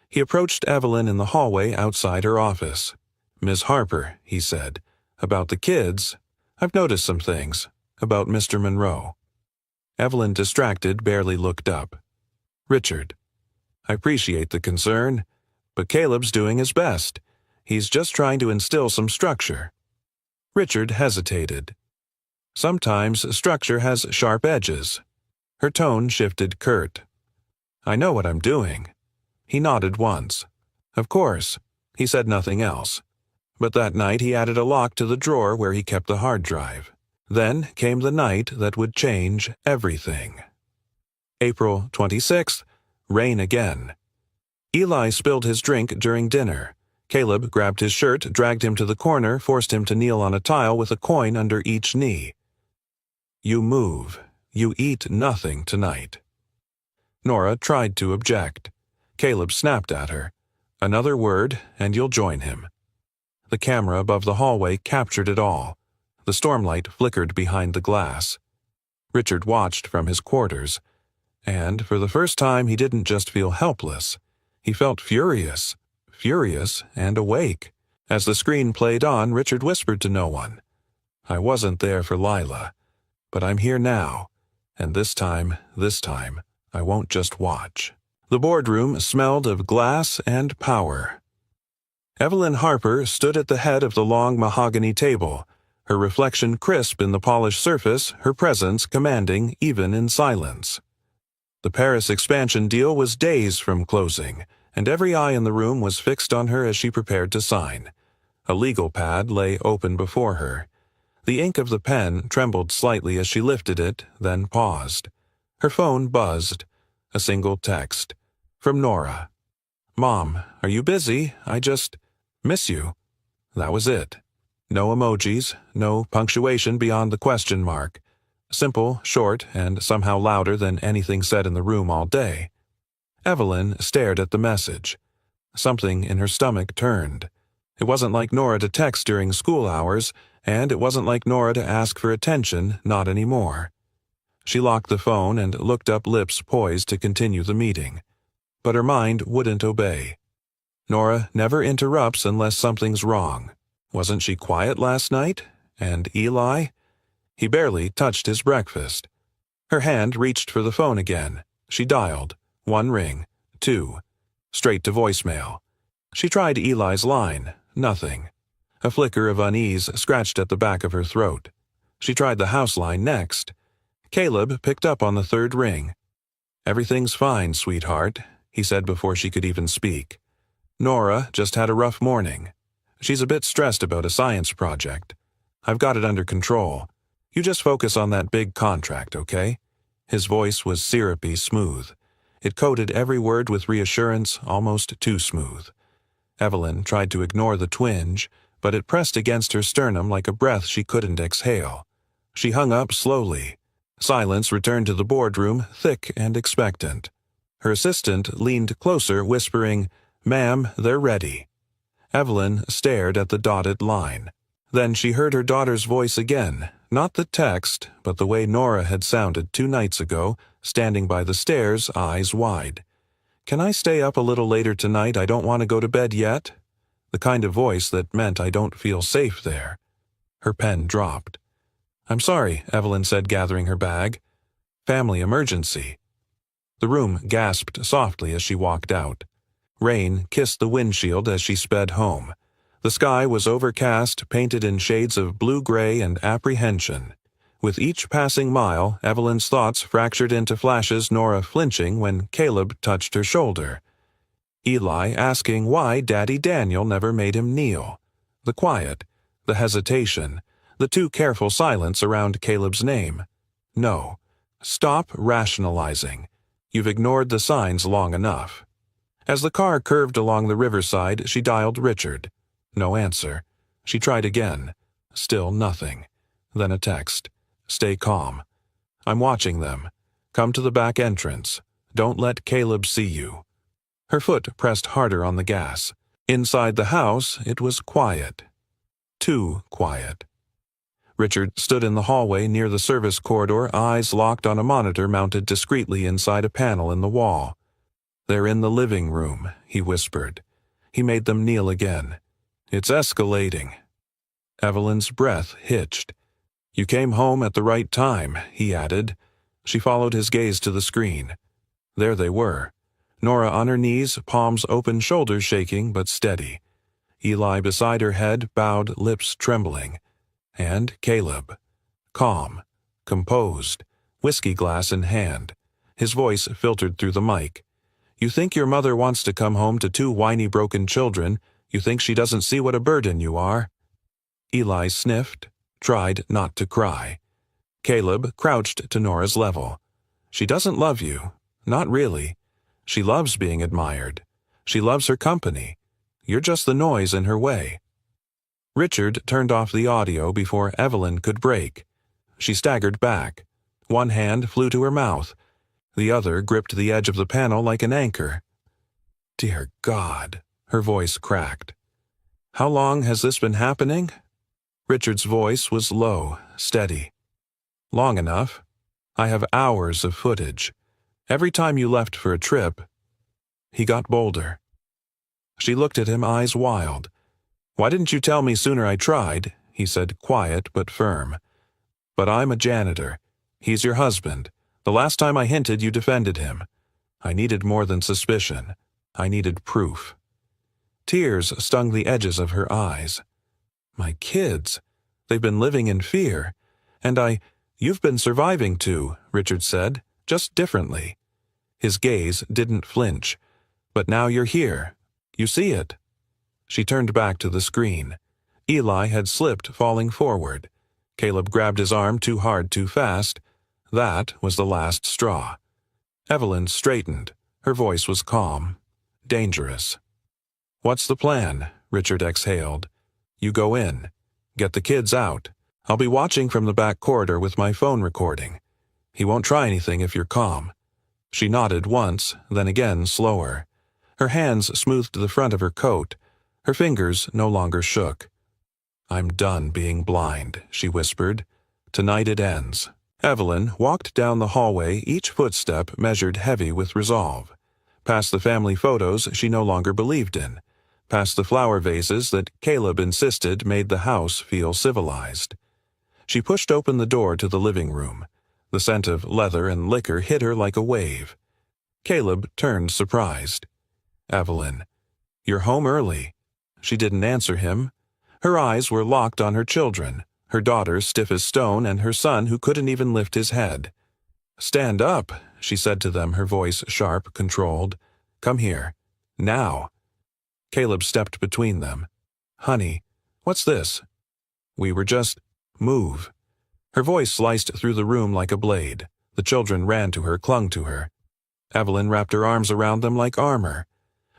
He approached Evelyn in the hallway outside her office. "Miss Harper," he said, "about the kids, I've noticed some things. About Mr. Monroe." Evelyn, distracted, barely looked up. "Richard, I appreciate the concern, but Caleb's doing his best. He's just trying to instill some structure." Richard hesitated. "Sometimes structure has sharp edges." Her tone shifted curt. "I know what I'm doing." He nodded once. "Of course." He said nothing else. But that night he added a lock to the drawer where he kept the hard drive. Then came the night that would change everything. April 26th, Rain again. Eli spilled his drink during dinner. Caleb grabbed his shirt, dragged him to the corner, forced him to kneel on a tile with a coin under each knee. You move. You eat nothing tonight. Nora tried to object. Caleb snapped at her. Another word, and you'll join him. The camera above the hallway captured it all. The stormlight flickered behind the glass. Richard watched from his quarters, and for the first time he didn't just feel helpless. He felt furious and awake. As the screen played on, Richard whispered to no one, I wasn't there for Lila, but I'm here now, and this time, I won't just watch. The boardroom smelled of glass and power. Evelyn Harper stood at the head of the long mahogany table, her reflection crisp in the polished surface, her presence commanding even in silence. The Paris expansion deal was days from closing, and every eye in the room was fixed on her as she prepared to sign. A legal pad lay open before her. The ink of the pen trembled slightly as she lifted it, then paused. Her phone buzzed. A single text. From Nora. Mom, are you busy? I just miss you. That was it. No emojis, no punctuation beyond the question mark. Simple, short, and somehow louder than anything said in the room all day. Evelyn stared at the message. Something in her stomach turned. It wasn't like Nora to text during school hours, and it wasn't like Nora to ask for attention, not anymore. She locked the phone and looked up, lips poised to continue the meeting. But her mind wouldn't obey. Nora never interrupts unless something's wrong. Wasn't she quiet last night? And Eli? He barely touched his breakfast. Her hand reached for the phone again. She dialed. 1 ring. 2. Straight to voicemail. She tried Eli's line. Nothing. A flicker of unease scratched at the back of her throat. She tried the house line next. Caleb picked up on the 3rd ring. Everything's fine, sweetheart, he said before she could even speak. Nora just had a rough morning. She's a bit stressed about a science project. I've got it under control. You just focus on that big contract, okay? His voice was syrupy smooth. It coated every word with reassurance, almost too smooth. Evelyn tried to ignore the twinge, but it pressed against her sternum like a breath she couldn't exhale. She hung up slowly. Silence returned to the boardroom, thick and expectant. Her assistant leaned closer, whispering, "Ma'am, they're ready." Evelyn stared at the dotted line. Then she heard her daughter's voice again, not the text, but the way Nora had sounded 2 nights ago, standing by the stairs, eyes wide. "Can I stay up a little later tonight? I don't want to go to bed yet." The kind of voice that meant I don't feel safe there. Her pen dropped. "I'm sorry," Evelyn said, gathering her bag. "Family emergency." The room gasped softly as she walked out. Rain kissed the windshield as she sped home. The sky was overcast, painted in shades of blue-gray and apprehension. With each passing mile, Evelyn's thoughts fractured into flashes, Nora flinching when Caleb touched her shoulder. Eli asking why Daddy Daniel never made him kneel. The quiet, the hesitation, the too careful silence around Caleb's name. No. Stop rationalizing. You've ignored the signs long enough. As the car curved along the riverside, she dialed Richard. No answer. She tried again. Still nothing. Then a text. "Stay calm. I'm watching them. Come to the back entrance. Don't let Caleb see you." Her foot pressed harder on the gas. Inside the house, it was quiet. Too quiet. Richard stood in the hallway near the service corridor, eyes locked on a monitor mounted discreetly inside a panel in the wall. "They're in the living room," he whispered. He made them kneel again. "It's escalating." Evelyn's breath hitched. "You came home at the right time," he added. She followed his gaze to the screen. There they were. Nora on her knees, palms open, shoulders shaking but steady. Eli beside her head, bowed, lips trembling. And Caleb. Calm. Composed. Whiskey glass in hand. His voice filtered through the mic. "You think your mother wants to come home to 2 whiny broken children. You think she doesn't see what a burden you are." Eli sniffed, tried not to cry. Caleb crouched to Nora's level. "She doesn't love you. Not really. She loves being admired. She loves her company. You're just the noise in her way." Richard turned off the audio before Evelyn could break. She staggered back. One hand flew to her mouth. The other gripped the edge of the panel like an anchor. "Dear God," her voice cracked. "How long has this been happening?" Richard's voice was low, steady. "Long enough. I have hours of footage. Every time you left for a trip." He got bolder. She looked at him, eyes wild. "Why didn't you tell me sooner I tried?" he said, quiet but firm. "But I'm a janitor. He's your husband. The last time I hinted, you defended him. I needed more than suspicion. I needed proof." Tears stung the edges of her eyes. "My kids. They've been living in fear. And you've been surviving too," Richard said, just differently. His gaze didn't flinch. "But now you're here. You see it." She turned back to the screen. Eli had slipped, falling forward. Caleb grabbed his arm too hard, too fast. That was the last straw. Evelyn straightened. Her voice was calm. Dangerous. "What's the plan?" Richard exhaled. "You go in. Get the kids out. I'll be watching from the back corridor with my phone recording. He won't try anything if you're calm." She nodded once, then again slower. Her hands smoothed the front of her coat. Her fingers no longer shook. "I'm done being blind," she whispered. "Tonight it ends." Evelyn walked down the hallway, each footstep measured heavy with resolve. Past the family photos she no longer believed in. Past the flower vases that Caleb insisted made the house feel civilized. She pushed open the door to the living room. The scent of leather and liquor hit her like a wave. Caleb turned surprised. "Evelyn, you're home early." She didn't answer him. Her eyes were locked on her children, her daughter stiff as stone and her son who couldn't even lift his head. "Stand up," she said to them, her voice sharp, controlled. "Come here. Now." Caleb stepped between them. "Honey, what's this?" "We were just—" "Move." Her voice sliced through the room like a blade. The children ran to her, clung to her. Evelyn wrapped her arms around them like armor.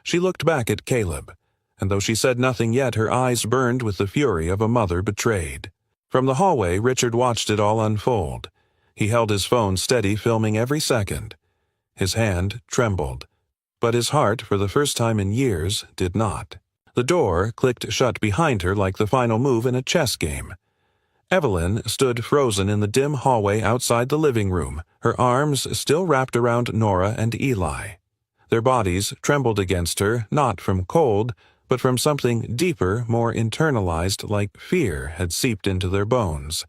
She looked back at Caleb, and though she said nothing yet, her eyes burned with the fury of a mother betrayed. From the hallway, Richard watched it all unfold. He held his phone steady, filming every second. His hand trembled, but his heart, for the first time in years, did not. The door clicked shut behind her like the final move in a chess game. Evelyn stood frozen in the dim hallway outside the living room, her arms still wrapped around Nora and Eli. Their bodies trembled against her, not from cold, but from something deeper, more internalized, like fear had seeped into their bones.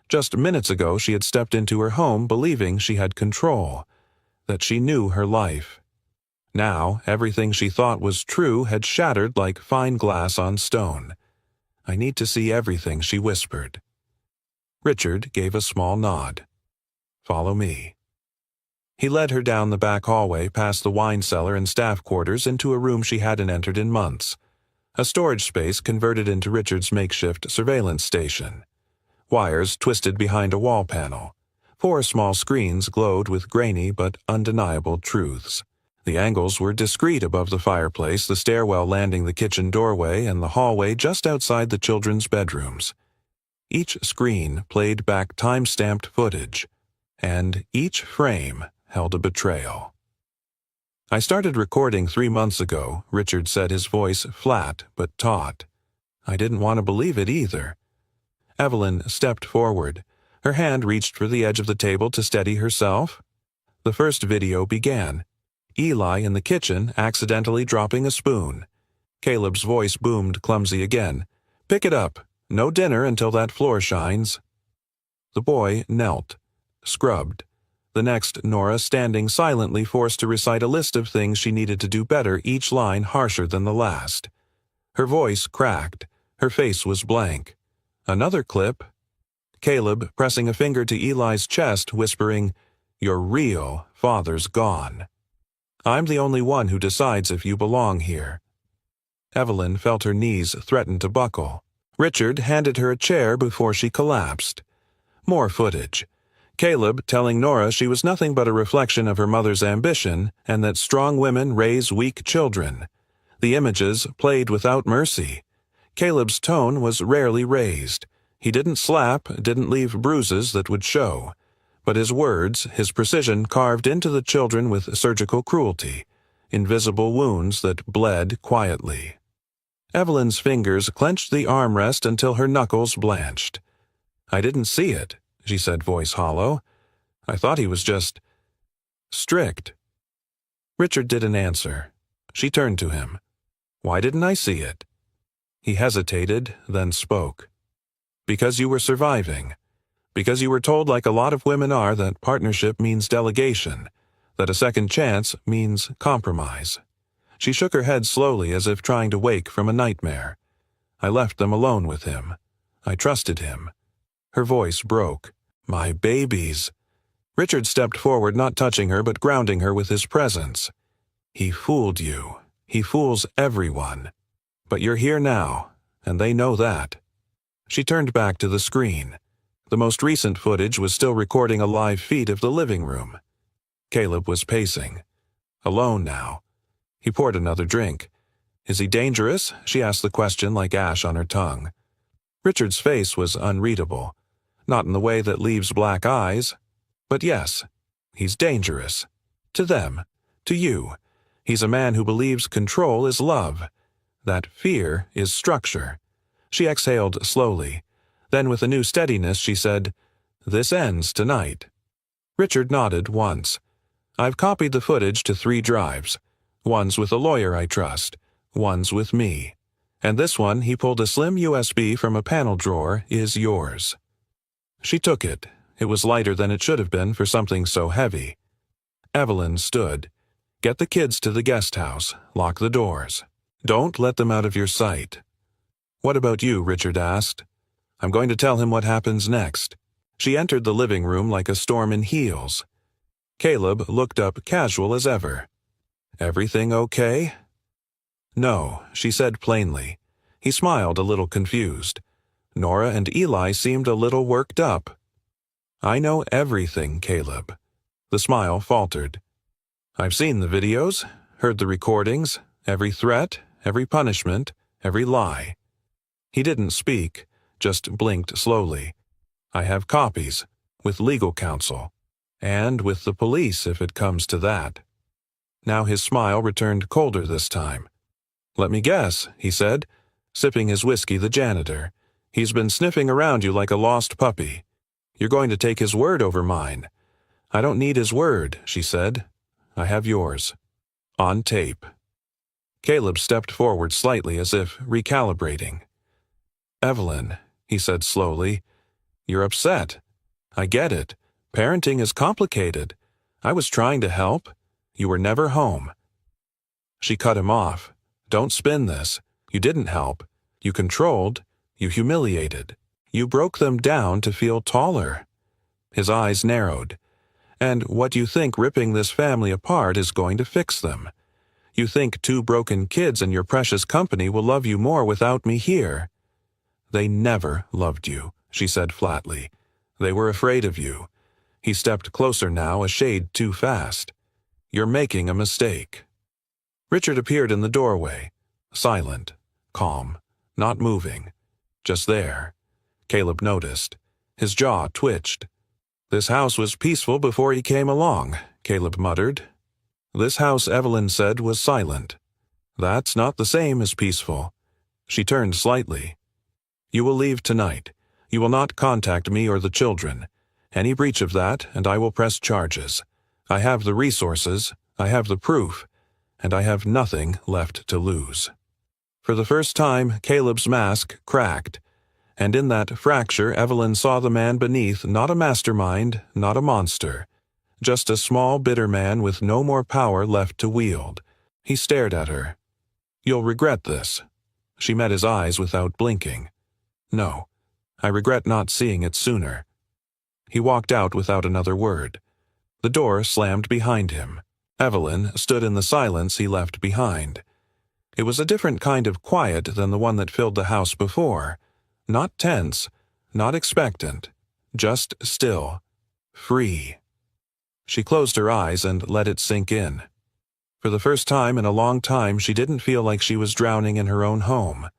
Just minutes ago she had stepped into her home believing she had control, that she knew her life. Now everything she thought was true had shattered like fine glass on stone. "I need to see everything," she whispered. Richard gave a small nod. "Follow me." He led her down the back hallway, past the wine cellar and staff quarters, into a room she hadn't entered in months. A storage space converted into Richard's makeshift surveillance station. Wires twisted behind a wall panel. 4 small screens glowed with grainy but undeniable truths. The angles were discreet above the fireplace, the stairwell landing the kitchen doorway, and the hallway just outside the children's bedrooms. Each screen played back time-stamped footage, and each frame held a betrayal. "I started recording 3 months ago," Richard said, his voice flat but taut. "I didn't want to believe it either." Evelyn stepped forward. Her hand reached for the edge of the table to steady herself. The first video began. Eli in the kitchen accidentally dropping a spoon. Caleb's voice boomed clumsy again. "Pick it up. No dinner until that floor shines." The boy knelt, scrubbed. The next, Nora standing silently, forced to recite a list of things she needed to do better, each line harsher than the last. Her voice cracked. Her face was blank. Another clip. Caleb pressing a finger to Eli's chest, whispering, "Your real father's gone. I'm the only one who decides if you belong here." Evelyn felt her knees threaten to buckle. Richard handed her a chair before she collapsed. More footage. Caleb telling Nora she was nothing but a reflection of her mother's ambition and that strong women raise weak children. The images played without mercy. Caleb's tone was rarely raised. He didn't slap, didn't leave bruises that would show. But his words, his precision carved into the children with surgical cruelty, invisible wounds that bled quietly. Evelyn's fingers clenched the armrest until her knuckles blanched. "I didn't see it," she said, voice hollow. "I thought he was just strict." Richard didn't answer. She turned to him. "Why didn't I see it?" He hesitated, then spoke. "Because you were surviving. Because you were told, like a lot of women are, that partnership means delegation, that a second chance means compromise." She shook her head slowly as if trying to wake from a nightmare. "I left them alone with him. I trusted him." Her voice broke. "My babies." Richard stepped forward, not touching her but grounding her with his presence. "He fooled you. He fools everyone. But you're here now, and they know that." She turned back to the screen. The most recent footage was still recording a live feed of the living room. Caleb was pacing. Alone now. He poured another drink. "Is he dangerous?" She asked the question like ash on her tongue. Richard's face was unreadable. Not in the way that leaves black eyes. But yes, he's dangerous. To them. To you. He's a man who believes control is love. That fear is structure. She exhaled slowly. Then with a new steadiness she said, "This ends tonight." Richard nodded once. "I've copied the footage to 3 drives. One's with a lawyer I trust. One's with me. And this one," he pulled a slim USB from a panel drawer, "is yours." She took it. It was lighter than it should have been for something so heavy. Evelyn stood. "Get the kids to the guest house. Lock the doors. Don't let them out of your sight." "What about you?" Richard asked. "I'm going to tell him what happens next." She entered the living room like a storm in heels. Caleb looked up casual as ever. "Everything okay?" "No," she said plainly. He smiled a little confused. Nora and Eli seemed a little worked up. "I know everything, Caleb." The smile faltered. "I've seen the videos, heard the recordings, every threat, every punishment, every lie." He didn't speak, just blinked slowly. "I have copies, with legal counsel, and with the police if it comes to that." Now his smile returned colder this time. "Let me guess," he said, sipping his whiskey, the janitor. "He's been sniffing around you like a lost puppy. You're going to take his word over mine." "I don't need his word," she said. "I have yours. On tape." Caleb stepped forward slightly as if recalibrating. "Evelyn," he said slowly, "you're upset. I get it. Parenting is complicated. I was trying to help. You were never home." She cut him off. "Don't spin this. You didn't help. You controlled. You humiliated. You broke them down to feel taller." His eyes narrowed. "And what you think ripping this family apart is going to fix them. You think 2 broken kids and your precious company will love you more without me here." "They never loved you," she said flatly. "They were afraid of you." He stepped closer now, a shade too fast. "You're making a mistake." Richard appeared in the doorway, silent, calm, not moving, just there. Caleb noticed. His jaw twitched. "This house was peaceful before he came along," Caleb muttered. "This house," Evelyn said, "was silent." "That's not the same as peaceful." She turned slightly. "You will leave tonight. You will not contact me or the children. Any breach of that, and I will press charges. I have the resources, I have the proof, and I have nothing left to lose." For the first time, Caleb's mask cracked, and in that fracture Evelyn saw the man beneath not a mastermind, not a monster, just a small, bitter man with no more power left to wield. He stared at her. "You'll regret this." She met his eyes without blinking. "No, I regret not seeing it sooner." He walked out without another word. The door slammed behind him. Evelyn stood in the silence he left behind. It was a different kind of quiet than the one that filled the house before. Not tense, not expectant, just still. Free. She closed her eyes and let it sink in. For the first time in a long time, she didn't feel like she was drowning in her own home.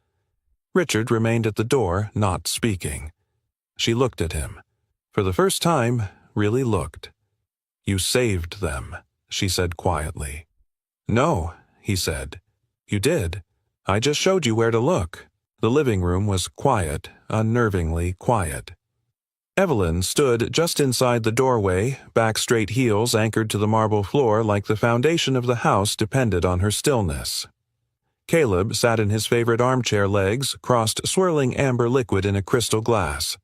Richard remained at the door, not speaking. She looked at him. For the first time, really looked. "You saved them," she said quietly. "No," he said. "You did. I just showed you where to look." The living room was quiet, unnervingly quiet. Evelyn stood just inside the doorway, back straight heels anchored to the marble floor like the foundation of the house depended on her stillness. Caleb sat in his favorite armchair legs, crossed swirling amber liquid in a crystal glass.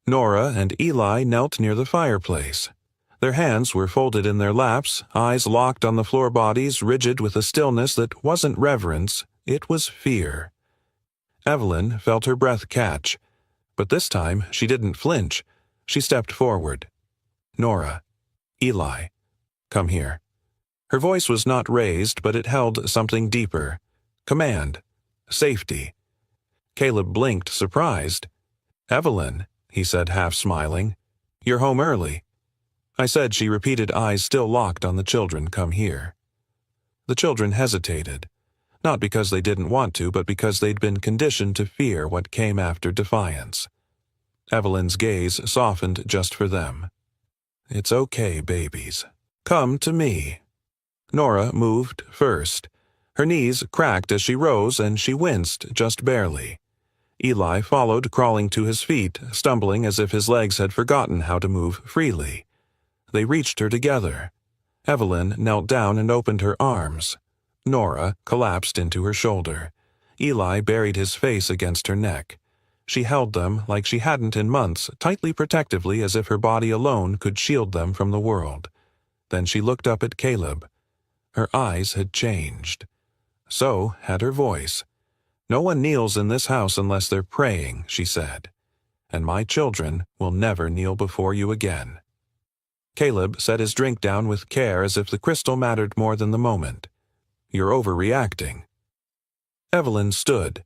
Nora and Eli knelt near the fireplace. Their hands were folded in their laps, eyes locked on the floor bodies, rigid with a stillness that wasn't reverence, it was fear. Evelyn felt her breath catch, but this time she didn't flinch. She stepped forward. "Nora, Eli, come here." Her voice was not raised, but it held something deeper. Command. Safety. Caleb blinked, surprised. "Evelyn," he said, half smiling, "you're home early." "I said," she repeated, eyes still locked on the children, "come here." The children hesitated, not because they didn't want to, but because they'd been conditioned to fear what came after defiance. Evelyn's gaze softened just for them. "It's okay, babies. Come to me." Nora moved first. Her knees cracked as she rose, and she winced just barely. Eli followed, crawling to his feet, stumbling as if his legs had forgotten how to move freely. They reached her together. Evelyn knelt down and opened her arms. Nora collapsed into her shoulder. Eli buried his face against her neck. She held them like she hadn't in months, tightly protectively as if her body alone could shield them from the world. Then she looked up at Caleb. Her eyes had changed. So had her voice. "No one kneels in this house unless they're praying," she said. "And my children will never kneel before you again." Caleb set his drink down with care as if the crystal mattered more than the moment. "You're overreacting." Evelyn stood.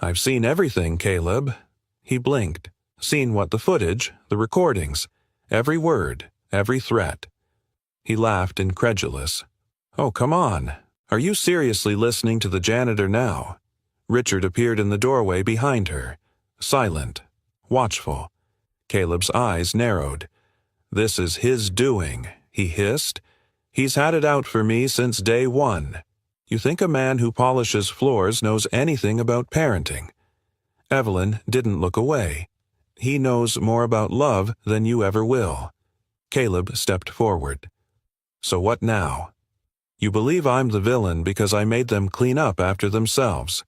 "I've seen everything, Caleb." He blinked. "Seen what? The footage, the recordings, every word, every threat." He laughed, incredulous. "Oh, come on. Are you seriously listening to the janitor now?" Richard appeared in the doorway behind her, silent, watchful. Caleb's eyes narrowed. "This is his doing," he hissed. "He's had it out for me since day one. You think a man who polishes floors knows anything about parenting?" Evelyn didn't look away. "He knows more about love than you ever will." Caleb stepped forward. "So what now? You believe I'm the villain because I made them clean up after themselves.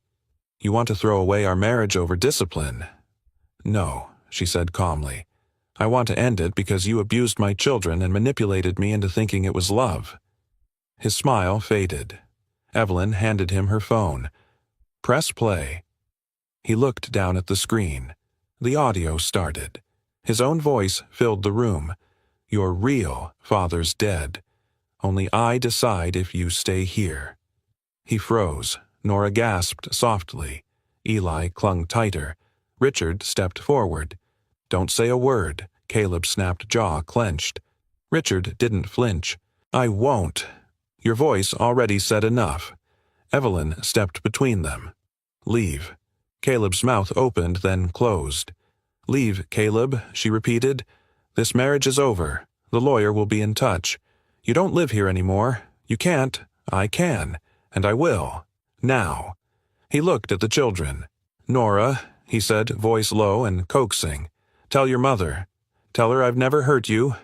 You want to throw away our marriage over discipline." "No," she said calmly. "I want to end it because you abused my children and manipulated me into thinking it was love." His smile faded. Evelyn handed him her phone. "Press play." He looked down at the screen. The audio started. His own voice filled the room. "Your real father's dead. Only I decide if you stay here." He froze. Nora gasped softly. Eli clung tighter. Richard stepped forward. "Don't say a word." Caleb's snapped jaw clenched. Richard didn't flinch. "I won't." Your voice already said enough. Evelyn stepped between them. "Leave." Caleb's mouth opened, then closed. "Leave, Caleb," she repeated. "This marriage is over. The lawyer will be in touch. You don't live here anymore. You can't. I can. And I will. Now." He looked at the children. "Nora," he said, voice low and coaxing. "Tell your mother. Tell her I've never hurt you."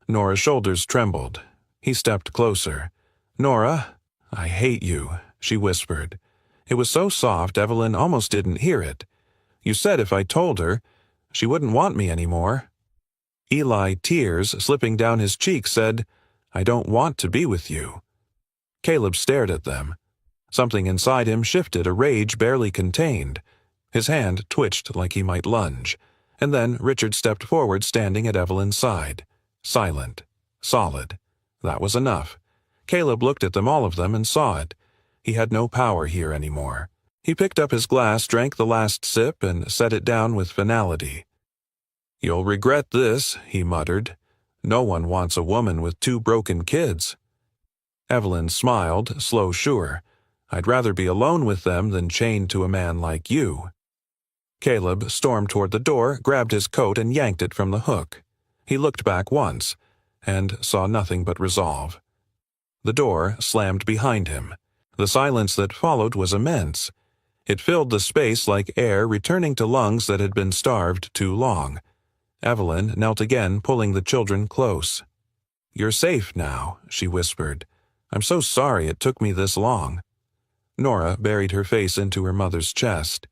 Nora's shoulders trembled. He stepped closer. "Nora, I hate you," she whispered. It was so soft Evelyn almost didn't hear it. "You said if I told her, she wouldn't want me anymore." Eli, tears slipping down his cheeks, said, "I don't want to be with you." Caleb stared at them. Something inside him shifted, a rage barely contained. His hand twitched like he might lunge. And then Richard stepped forward, standing at Evelyn's side. Silent. Solid. That was enough. Caleb looked at them, all of them, and saw it. He had no power here anymore. He picked up his glass, drank the last sip, and set it down with finality. "You'll regret this," he muttered. No one wants a woman with 2 broken kids. Evelyn smiled, slow sure. I'd rather be alone with them than chained to a man like you. Caleb stormed toward the door, grabbed his coat, and yanked it from the hook. He looked back once, and saw nothing but resolve. The door slammed behind him. The silence that followed was immense. It filled the space like air returning to lungs that had been starved too long. Evelyn knelt again, pulling the children close. "You're safe now," she whispered. "I'm so sorry it took me this long." Nora buried her face into her mother's chest.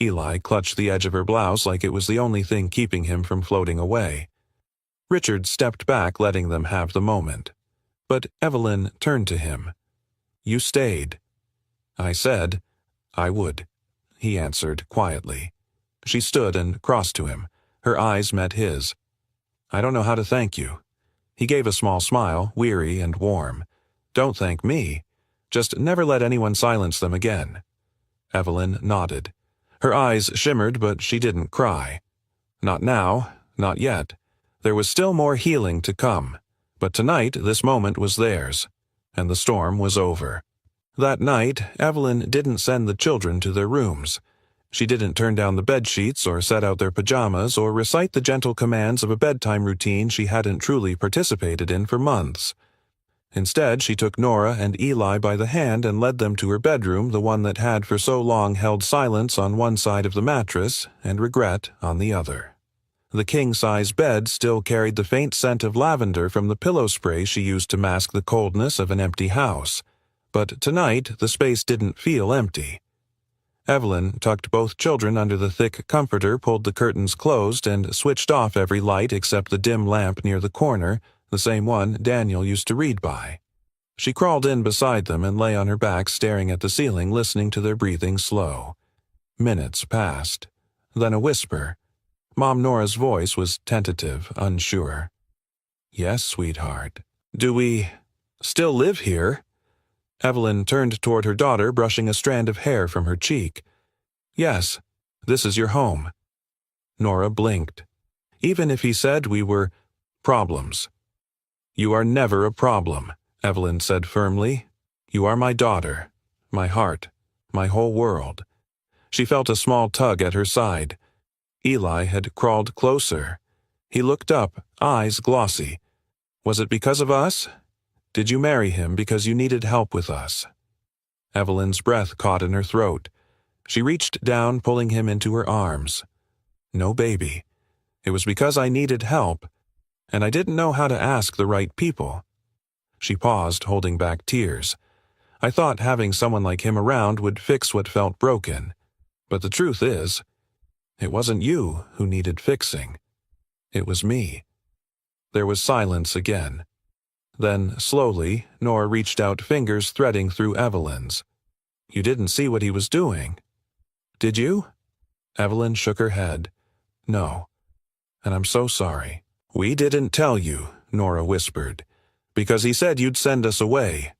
Eli clutched the edge of her blouse like it was the only thing keeping him from floating away. Richard stepped back, letting them have the moment. But Evelyn turned to him. "You stayed." "I said I would," he answered quietly. She stood and crossed to him. Her eyes met his. "I don't know how to thank you." He gave a small smile, weary and warm. "Don't thank me. Just never let anyone silence them again." Evelyn nodded. Her eyes shimmered, but she didn't cry. Not now, not yet. There was still more healing to come. But tonight this moment was theirs, and the storm was over. That night, Evelyn didn't send the children to their rooms. She didn't turn down the bedsheets or set out their pajamas or recite the gentle commands of a bedtime routine she hadn't truly participated in for months. Instead, she took Nora and Eli by the hand and led them to her bedroom, the one that had for so long held silence on one side of the mattress and regret on the other. The king-size bed still carried the faint scent of lavender from the pillow spray she used to mask the coldness of an empty house. But tonight, the space didn't feel empty. Evelyn tucked both children under the thick comforter, pulled the curtains closed, and switched off every light except the dim lamp near the corner, the same one Daniel used to read by. She crawled in beside them and lay on her back staring at the ceiling, listening to their breathing slow. Minutes passed. Then a whisper. Mom Nora's voice was tentative, unsure. "Yes, sweetheart. Do we still live here?" Evelyn turned toward her daughter, brushing a strand of hair from her cheek. "Yes, this is your home." Nora blinked. "Even if he said we were problems." "You are never a problem," Evelyn said firmly. "You are my daughter, my heart, my whole world." She felt a small tug at her side. Eli had crawled closer. He looked up, eyes glossy. "Was it because of us? Did you marry him because you needed help with us?" Evelyn's breath caught in her throat. She reached down, pulling him into her arms. "No, baby. It was because I needed help, and I didn't know how to ask the right people." She paused, holding back tears. "I thought having someone like him around would fix what felt broken. But the truth is, it wasn't you who needed fixing. It was me." There was silence again. Then, slowly, Nora reached out, fingers threading through Evelyn's. "You didn't see what he was doing, did you?" Evelyn shook her head. "No. And I'm so sorry." "We didn't tell you," Nora whispered, "because he said you'd send us away."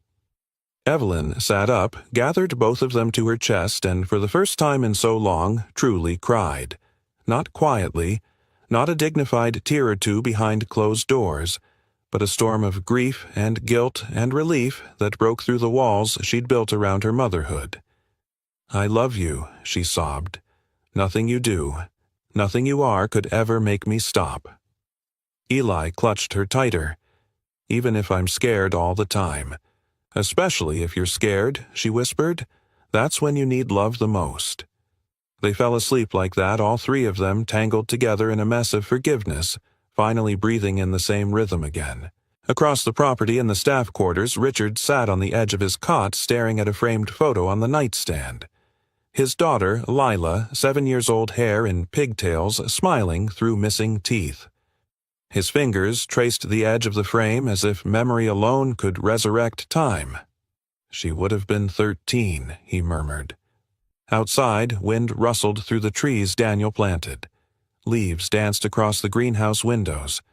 Evelyn sat up, gathered both of them to her chest, and for the first time in so long, truly cried. Not quietly, not a dignified tear or two behind closed doors, but a storm of grief and guilt and relief that broke through the walls she'd built around her motherhood. "I love you," she sobbed. "Nothing you do, nothing you are could ever make me stop." Eli clutched her tighter. "Even if I'm scared all the time. Especially if you're scared," she whispered. "That's when you need love the most." They fell asleep like that, all three of them tangled together in a mess of forgiveness, finally breathing in the same rhythm again. Across the property in the staff quarters, Richard sat on the edge of his cot staring at a framed photo on the nightstand. His daughter, Lila, 7 years old, hair in pigtails, smiling through missing teeth. His fingers traced the edge of the frame as if memory alone could resurrect time. "She would have been 13, he murmured. Outside, wind rustled through the trees Daniel planted. Leaves danced across the greenhouse windows.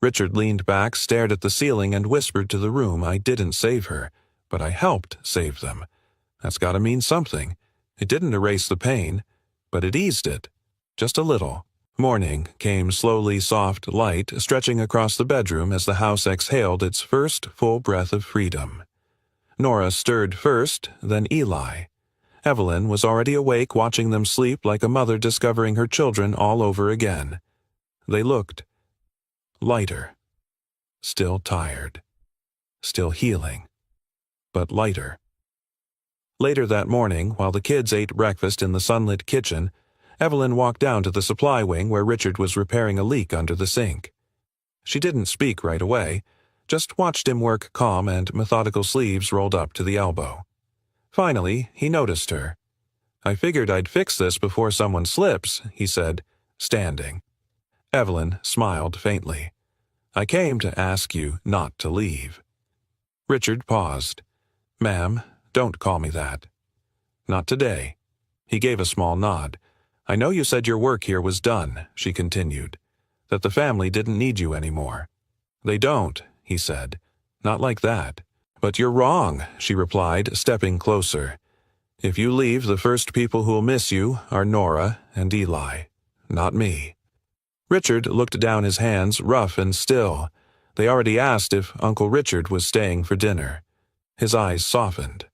Richard leaned back, stared at the ceiling, and whispered to the room, "I didn't save her, but I helped save them. That's gotta mean something. It didn't erase the pain, but it eased it. Just a little." Morning came slowly soft light stretching across the bedroom as the house exhaled its first full breath of freedom. Nora stirred first, then Eli. Evelyn was already awake watching them sleep like a mother discovering her children all over again. They looked lighter. Still tired. Still healing. But lighter. Later that morning, while the kids ate breakfast in the sunlit kitchen, Evelyn walked down to the supply wing where Richard was repairing a leak under the sink. She didn't speak right away, just watched him work calm and methodical, sleeves rolled up to the elbow. Finally, he noticed her. "I figured I'd fix this before someone slips," he said, standing. Evelyn smiled faintly. "I came to ask you not to leave." Richard paused. "Ma'am, don't call me that." "Not today." He gave a small nod. "I know you said your work here was done," she continued, "that the family didn't need you anymore." "They don't," he said. "Not like that." "But you're wrong," she replied, stepping closer. "If you leave, the first people who'll miss you are Nora and Eli, not me." Richard looked down, his hands rough and still. They already asked if Uncle Richard was staying for dinner. His eyes softened.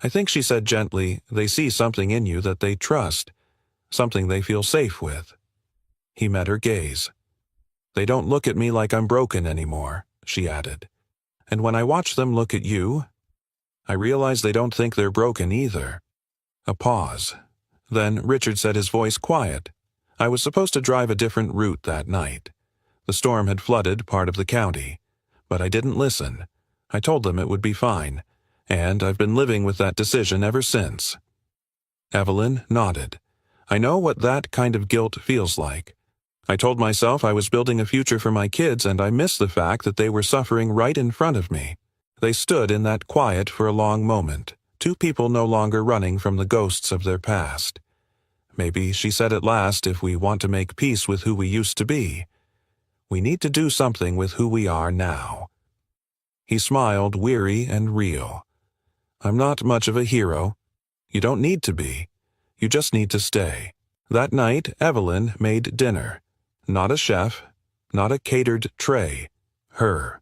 "I think," she said gently, "they see something in you that they trust, something they feel safe with." He met her gaze. "They don't look at me like I'm broken anymore," she added. "And when I watch them look at you, I realize they don't think they're broken either." A pause. Then Richard said, his voice quiet. "I was supposed to drive a different route that night. The storm had flooded part of the county, but I didn't listen. I told them it would be fine, and I've been living with that decision ever since." Evelyn nodded. "I know what that kind of guilt feels like. I told myself I was building a future for my kids, and I missed the fact that they were suffering right in front of me." They stood in that quiet for a long moment, two people no longer running from the ghosts of their past. "Maybe," she said at last, "if we want to make peace with who we used to be, we need to do something with who we are now." He smiled, weary and real. "I'm not much of a hero. You don't need to be. You just need to stay." That night, Evelyn made dinner. Not a chef, not a catered tray. Her.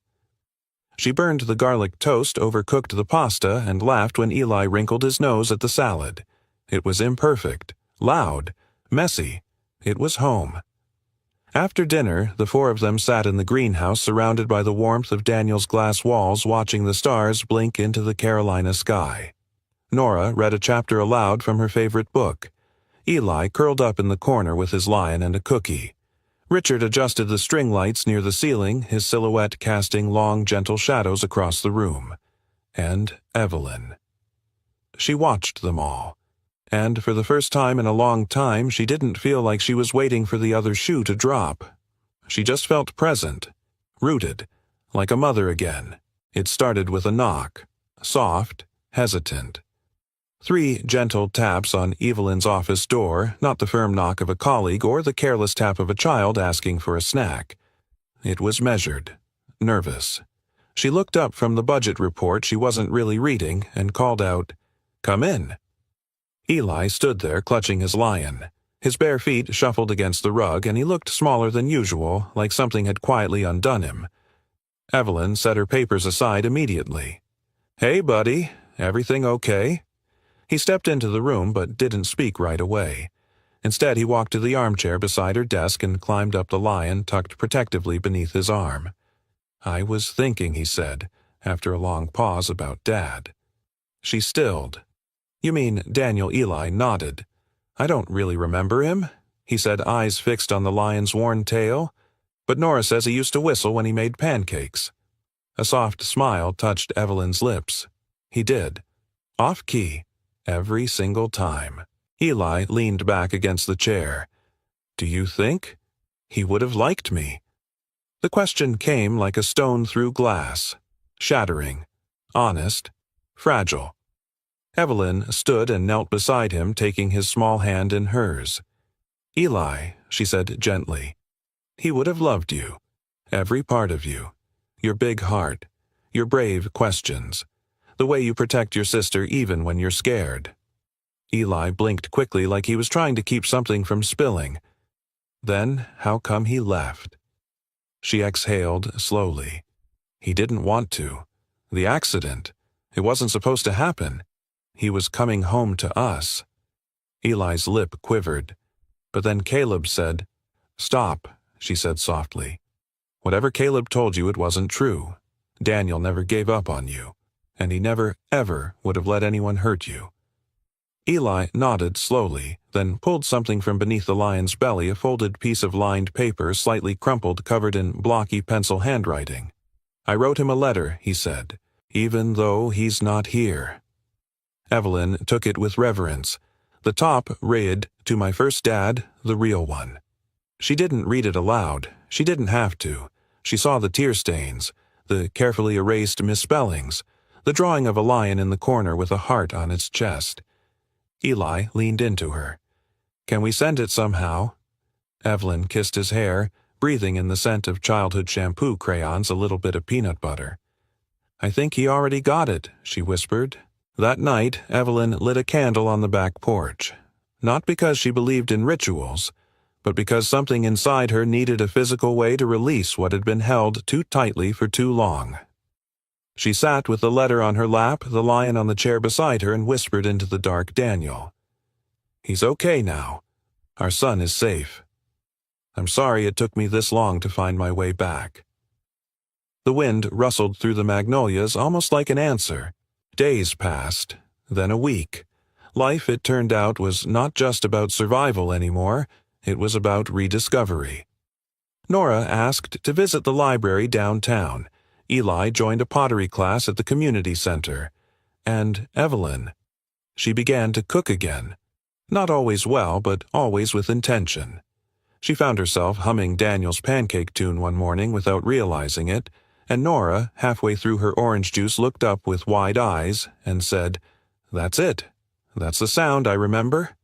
She burned the garlic toast, overcooked the pasta, and laughed when Eli wrinkled his nose at the salad. It was imperfect, loud, messy. It was home. After dinner, the four of them sat in the greenhouse surrounded by the warmth of Daniel's glass walls, watching the stars blink into the Carolina sky. Nora read a chapter aloud from her favorite book. Eli curled up in the corner with his lion and a cookie. Richard adjusted the string lights near the ceiling, his silhouette casting long, gentle shadows across the room. And Evelyn. She watched them all. And for the first time in a long time, she didn't feel like she was waiting for the other shoe to drop. She just felt present, rooted, like a mother again. It started with a knock, soft, hesitant. 3 gentle taps on Evelyn's office door, not the firm knock of a colleague or the careless tap of a child asking for a snack. It was measured, nervous. She looked up from the budget report she wasn't really reading and called out, "Come in." Eli stood there clutching his lion. His bare feet shuffled against the rug, and he looked smaller than usual, like something had quietly undone him. Evelyn set her papers aside immediately. "Hey, buddy, everything okay?" He stepped into the room but didn't speak right away. Instead, he walked to the armchair beside her desk and climbed up the lion tucked protectively beneath his arm. "I was thinking," he said, after a long pause, "about Dad." She stilled. "You mean Daniel?" Eli nodded. "I don't really remember him," he said, eyes fixed on the lion's worn tail. "But Nora says he used to whistle when he made pancakes." A soft smile touched Evelyn's lips. He did. Off-key. Every single time. Eli leaned back against the chair. "Do you think? He would have liked me." The question came like a stone through glass. Shattering. Honest. Fragile. Evelyn stood and knelt beside him, taking his small hand in hers. "Eli," she said gently, "he would have loved you. Every part of you. Your big heart. Your brave questions. The way you protect your sister even when you're scared." Eli blinked quickly like he was trying to keep something from spilling. Then how come he left? She exhaled slowly. He didn't want to. The accident. It wasn't supposed to happen. He was coming home to us. Eli's lip quivered. But then Caleb said, "Stop," she said softly. "Whatever Caleb told you, it wasn't true. Daniel never gave up on you, and he never, ever would have let anyone hurt you." Eli nodded slowly, then pulled something from beneath the lion's belly, a folded piece of lined paper, slightly crumpled, covered in blocky pencil handwriting. "I wrote him a letter," he said, "even though he's not here." Evelyn took it with reverence. The top read, "To my first dad, the real one." She didn't read it aloud. She didn't have to. She saw the tear stains, the carefully erased misspellings, the drawing of a lion in the corner with a heart on its chest. Eli leaned into her. "Can we send it somehow?" Evelyn kissed his hair, breathing in the scent of childhood shampoo crayons, a little bit of peanut butter. "I think he already got it," she whispered. That night, Evelyn lit a candle on the back porch. Not because she believed in rituals, but because something inside her needed a physical way to release what had been held too tightly for too long. She sat with the letter on her lap, the lion on the chair beside her, and whispered into the dark, "Daniel. He's okay now. Our son is safe. I'm sorry it took me this long to find my way back." The wind rustled through the magnolias almost like an answer. Days passed, then a week. Life, it turned out, was not just about survival anymore. It was about rediscovery. Nora asked to visit the library downtown. Eli joined a pottery class at the community center. And Evelyn. She began to cook again. Not always well, but always with intention. She found herself humming Daniel's pancake tune one morning without realizing it, and Nora, halfway through her orange juice, looked up with wide eyes and said, "That's it. That's the sound I remember."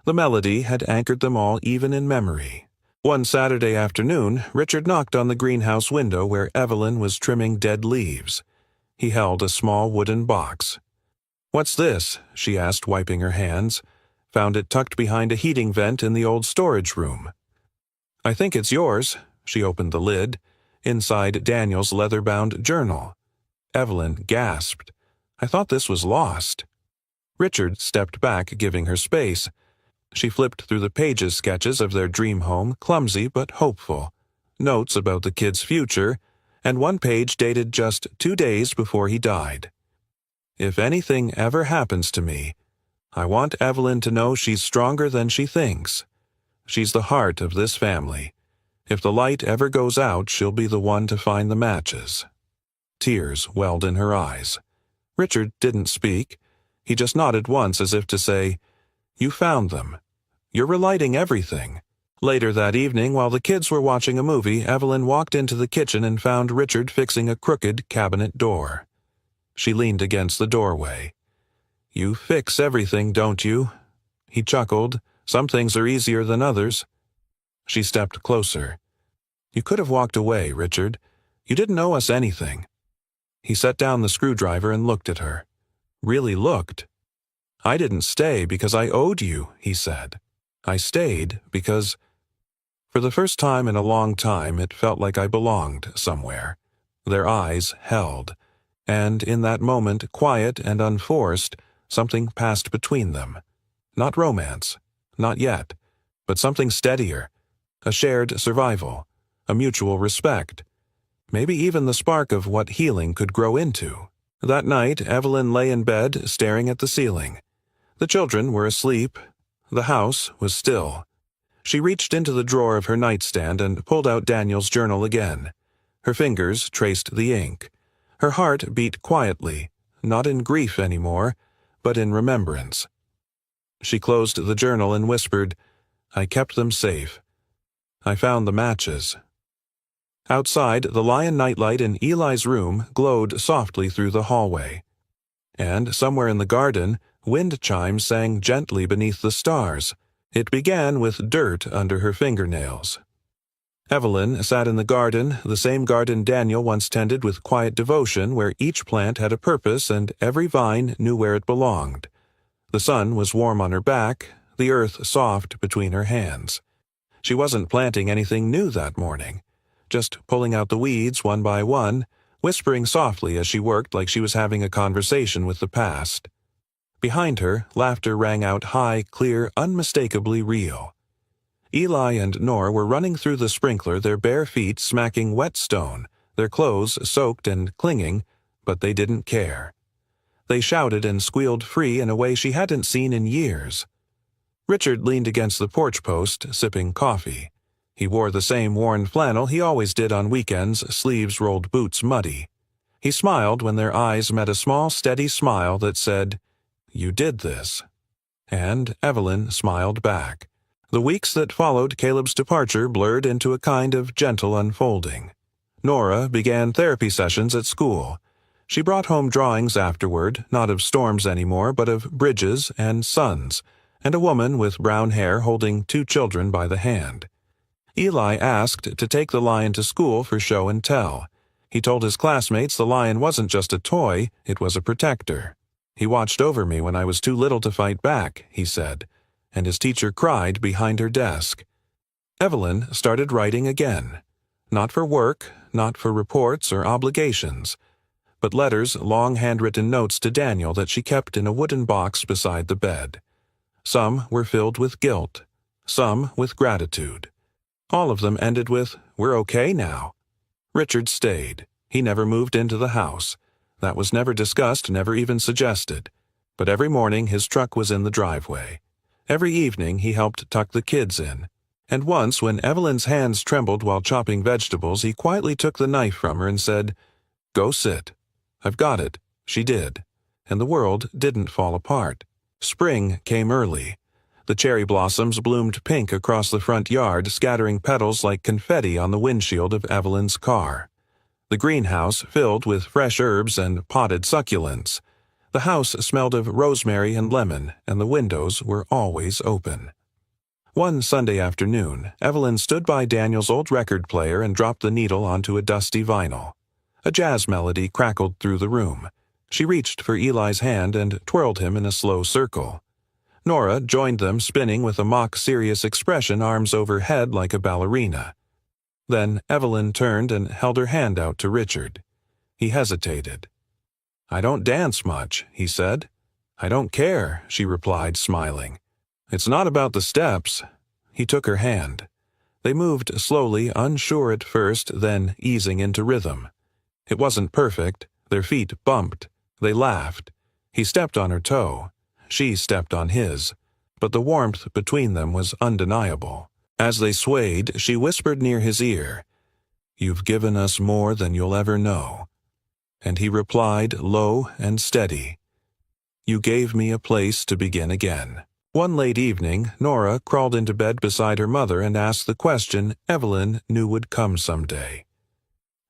The melody had anchored them all even in memory. One Saturday afternoon, Richard knocked on the greenhouse window where Evelyn was trimming dead leaves. He held a small wooden box. "What's this?" she asked, wiping her hands. Found it tucked behind a heating vent in the old storage room. "I think it's yours." She opened the lid. Inside Daniel's leather-bound journal. Evelyn gasped. "I thought this was lost." Richard stepped back, giving her space. She flipped through the pages, sketches of their dream home, clumsy but hopeful, notes about the kid's future, and one page dated just 2 days before he died. "If anything ever happens to me, I want Evelyn to know she's stronger than she thinks. She's the heart of this family. If the light ever goes out, she'll be the one to find the matches." Tears welled in her eyes. Richard didn't speak. He just nodded once as if to say, "You found them. You're relighting everything." Later that evening, while the kids were watching a movie, Evelyn walked into the kitchen and found Richard fixing a crooked cabinet door. She leaned against the doorway. "You fix everything, don't you?" He chuckled. "Some things are easier than others." She stepped closer. "You could have walked away, Richard. You didn't owe us anything." He set down the screwdriver and looked at her. Really looked. "I didn't stay because I owed you," he said. "I stayed because—" For the first time in a long time, it felt like I belonged somewhere. Their eyes held. And in that moment, quiet and unforced, something passed between them. Not romance. Not yet. But something steadier. A shared survival. A mutual respect. Maybe even the spark of what healing could grow into. That night, Evelyn lay in bed, staring at the ceiling. The children were asleep. The house was still. She reached into the drawer of her nightstand and pulled out Daniel's journal again. Her fingers traced the ink. Her heart beat quietly, not in grief anymore, but in remembrance. She closed the journal and whispered, "I kept them safe. I found the matches." Outside, the lion nightlight in Eli's room glowed softly through the hallway. And somewhere in the garden, wind chimes sang gently beneath the stars. It began with dirt under her fingernails. Evelyn sat in the garden, the same garden Daniel once tended with quiet devotion, where each plant had a purpose and every vine knew where it belonged. The sun was warm on her back, the earth soft between her hands. She wasn't planting anything new that morning, just pulling out the weeds one by one, whispering softly as she worked like she was having a conversation with the past. Behind her, laughter rang out high, clear, unmistakably real. Eli and Nora were running through the sprinkler, their bare feet smacking wet stone, their clothes soaked and clinging, but they didn't care. They shouted and squealed free in a way she hadn't seen in years. Richard leaned against the porch post, sipping coffee. He wore the same worn flannel he always did on weekends, sleeves rolled, boots muddy. He smiled when their eyes met a small, steady smile that said, "You did this." And Evelyn smiled back. The weeks that followed Caleb's departure blurred into a kind of gentle unfolding. Nora began therapy sessions at school. She brought home drawings afterward, not of storms anymore, but of bridges and suns, and a woman with brown hair holding 2 children by the hand. Eli asked to take the lion to school for show and tell. He told his classmates the lion wasn't just a toy, it was a protector. "He watched over me when I was too little to fight back," he said, and his teacher cried behind her desk. Evelyn started writing again. Not for work, not for reports or obligations, but letters, long handwritten notes to Daniel that she kept in a wooden box beside the bed. Some were filled with guilt, some with gratitude. All of them ended with, "We're okay now." Richard stayed. He never moved into the house. That was never discussed, never even suggested. But every morning his truck was in the driveway. Every evening he helped tuck the kids in. And once, when Evelyn's hands trembled while chopping vegetables, he quietly took the knife from her and said, "Go sit." "I've got it." She did. And the world didn't fall apart. Spring came early. The cherry blossoms bloomed pink across the front yard, scattering petals like confetti on the windshield of Evelyn's car. The greenhouse filled with fresh herbs and potted succulents. The house smelled of rosemary and lemon, and the windows were always open. One Sunday afternoon, Evelyn stood by Daniel's old record player and dropped the needle onto a dusty vinyl. A jazz melody crackled through the room. She reached for Eli's hand and twirled him in a slow circle. Nora joined them, spinning with a mock-serious expression, arms overhead like a ballerina. Then Evelyn turned and held her hand out to Richard. He hesitated. "I don't dance much," he said. "I don't care," she replied, smiling. "It's not about the steps." He took her hand. They moved slowly, unsure at first, then easing into rhythm. It wasn't perfect. Their feet bumped. They laughed. He stepped on her toe. She stepped on his. But the warmth between them was undeniable. As they swayed, she whispered near his ear, "You've given us more than you'll ever know." And he replied, low and steady, "You gave me a place to begin again." One late evening, Nora crawled into bed beside her mother and asked the question Evelyn knew would come someday.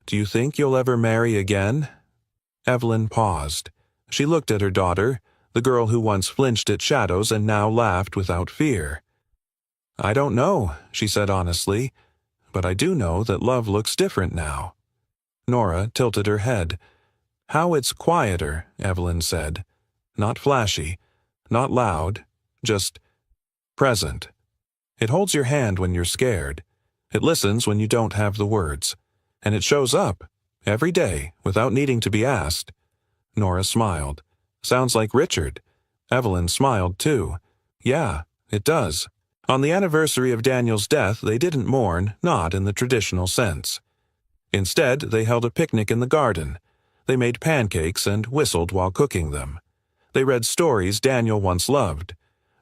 "Do you think you'll ever marry again?" Evelyn paused. She looked at her daughter, the girl who once flinched at shadows and now laughed without fear. "I don't know," she said honestly, "but I do know that love looks different now." Nora tilted her head. "How it's quieter," Evelyn said. "Not flashy, not loud, just present. It holds your hand when you're scared. It listens when you don't have the words. And it shows up, every day, without needing to be asked." Nora smiled. "Sounds like Richard." Evelyn smiled too. "Yeah, it does." On the anniversary of Daniel's death, they didn't mourn, not in the traditional sense. Instead, they held a picnic in the garden. They made pancakes and whistled while cooking them. They read stories Daniel once loved.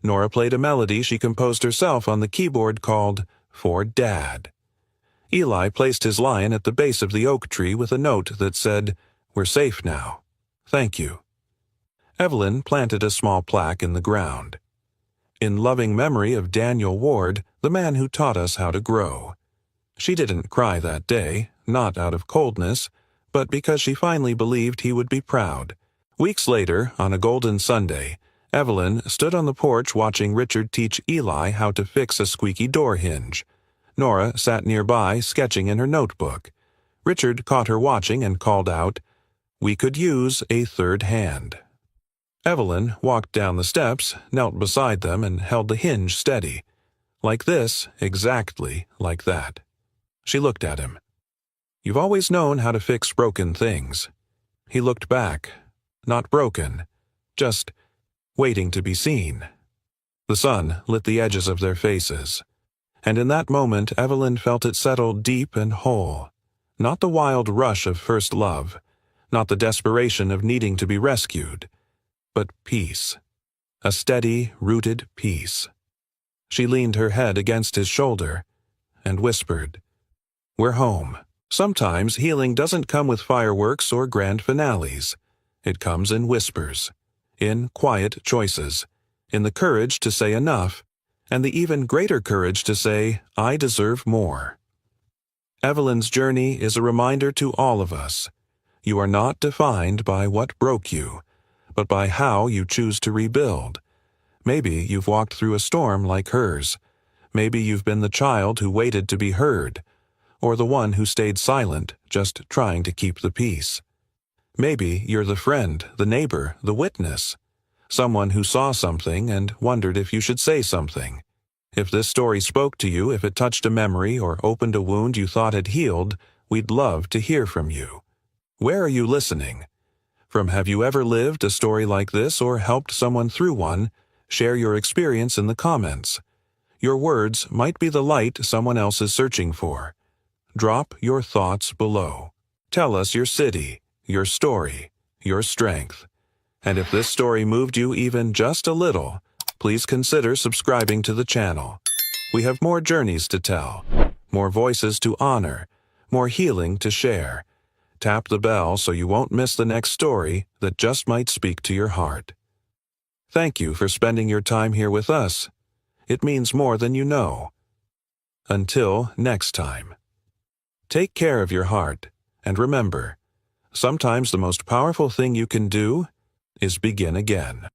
Nora played a melody she composed herself on the keyboard called "For Dad." Eli placed his lion at the base of the oak tree with a note that said, "We're safe now. Thank you." Evelyn planted a small plaque in the ground. "In loving memory of Daniel Ward, the man who taught us how to grow." She didn't cry that day, not out of coldness, but because she finally believed he would be proud. Weeks later, on a golden Sunday, Evelyn stood on the porch watching Richard teach Eli how to fix a squeaky door hinge. Nora sat nearby, sketching in her notebook. Richard caught her watching and called out, "We could use a third hand." Evelyn walked down the steps, knelt beside them, and held the hinge steady. Like this, exactly like that. She looked at him. You've always known how to fix broken things. He looked back. Not broken, just waiting to be seen. The sun lit the edges of their faces, and in that moment Evelyn felt it settle deep and whole. Not the wild rush of first love, not the desperation of needing to be rescued, but peace. A steady, rooted peace. She leaned her head against his shoulder and whispered, "We're home." Sometimes healing doesn't come with fireworks or grand finales. It comes in whispers, in quiet choices, in the courage to say enough, and the even greater courage to say, "I deserve more." Evelyn's journey is a reminder to all of us. You are not defined by what broke you, but by how you choose to rebuild. Maybe you've walked through a storm like hers. Maybe you've been the child who waited to be heard, or the one who stayed silent, just trying to keep the peace. Maybe you're the friend, the neighbor, the witness, someone who saw something and wondered if you should say something. If this story spoke to you, if it touched a memory or opened a wound you thought had healed, we'd love to hear from you. Where are you listening? From have you ever lived a story like this or helped someone through one? Share your experience in the comments. Your words might be the light someone else is searching for. Drop your thoughts below. Tell us your city, your story, your strength. And if this story moved you even just a little, please consider subscribing to the channel. We have more journeys to tell, more voices to honor, more healing to share. Tap the bell so you won't miss the next story that just might speak to your heart. Thank you for spending your time here with us. It means more than you know. Until next time. Take care of your heart, and remember, sometimes the most powerful thing you can do is begin again.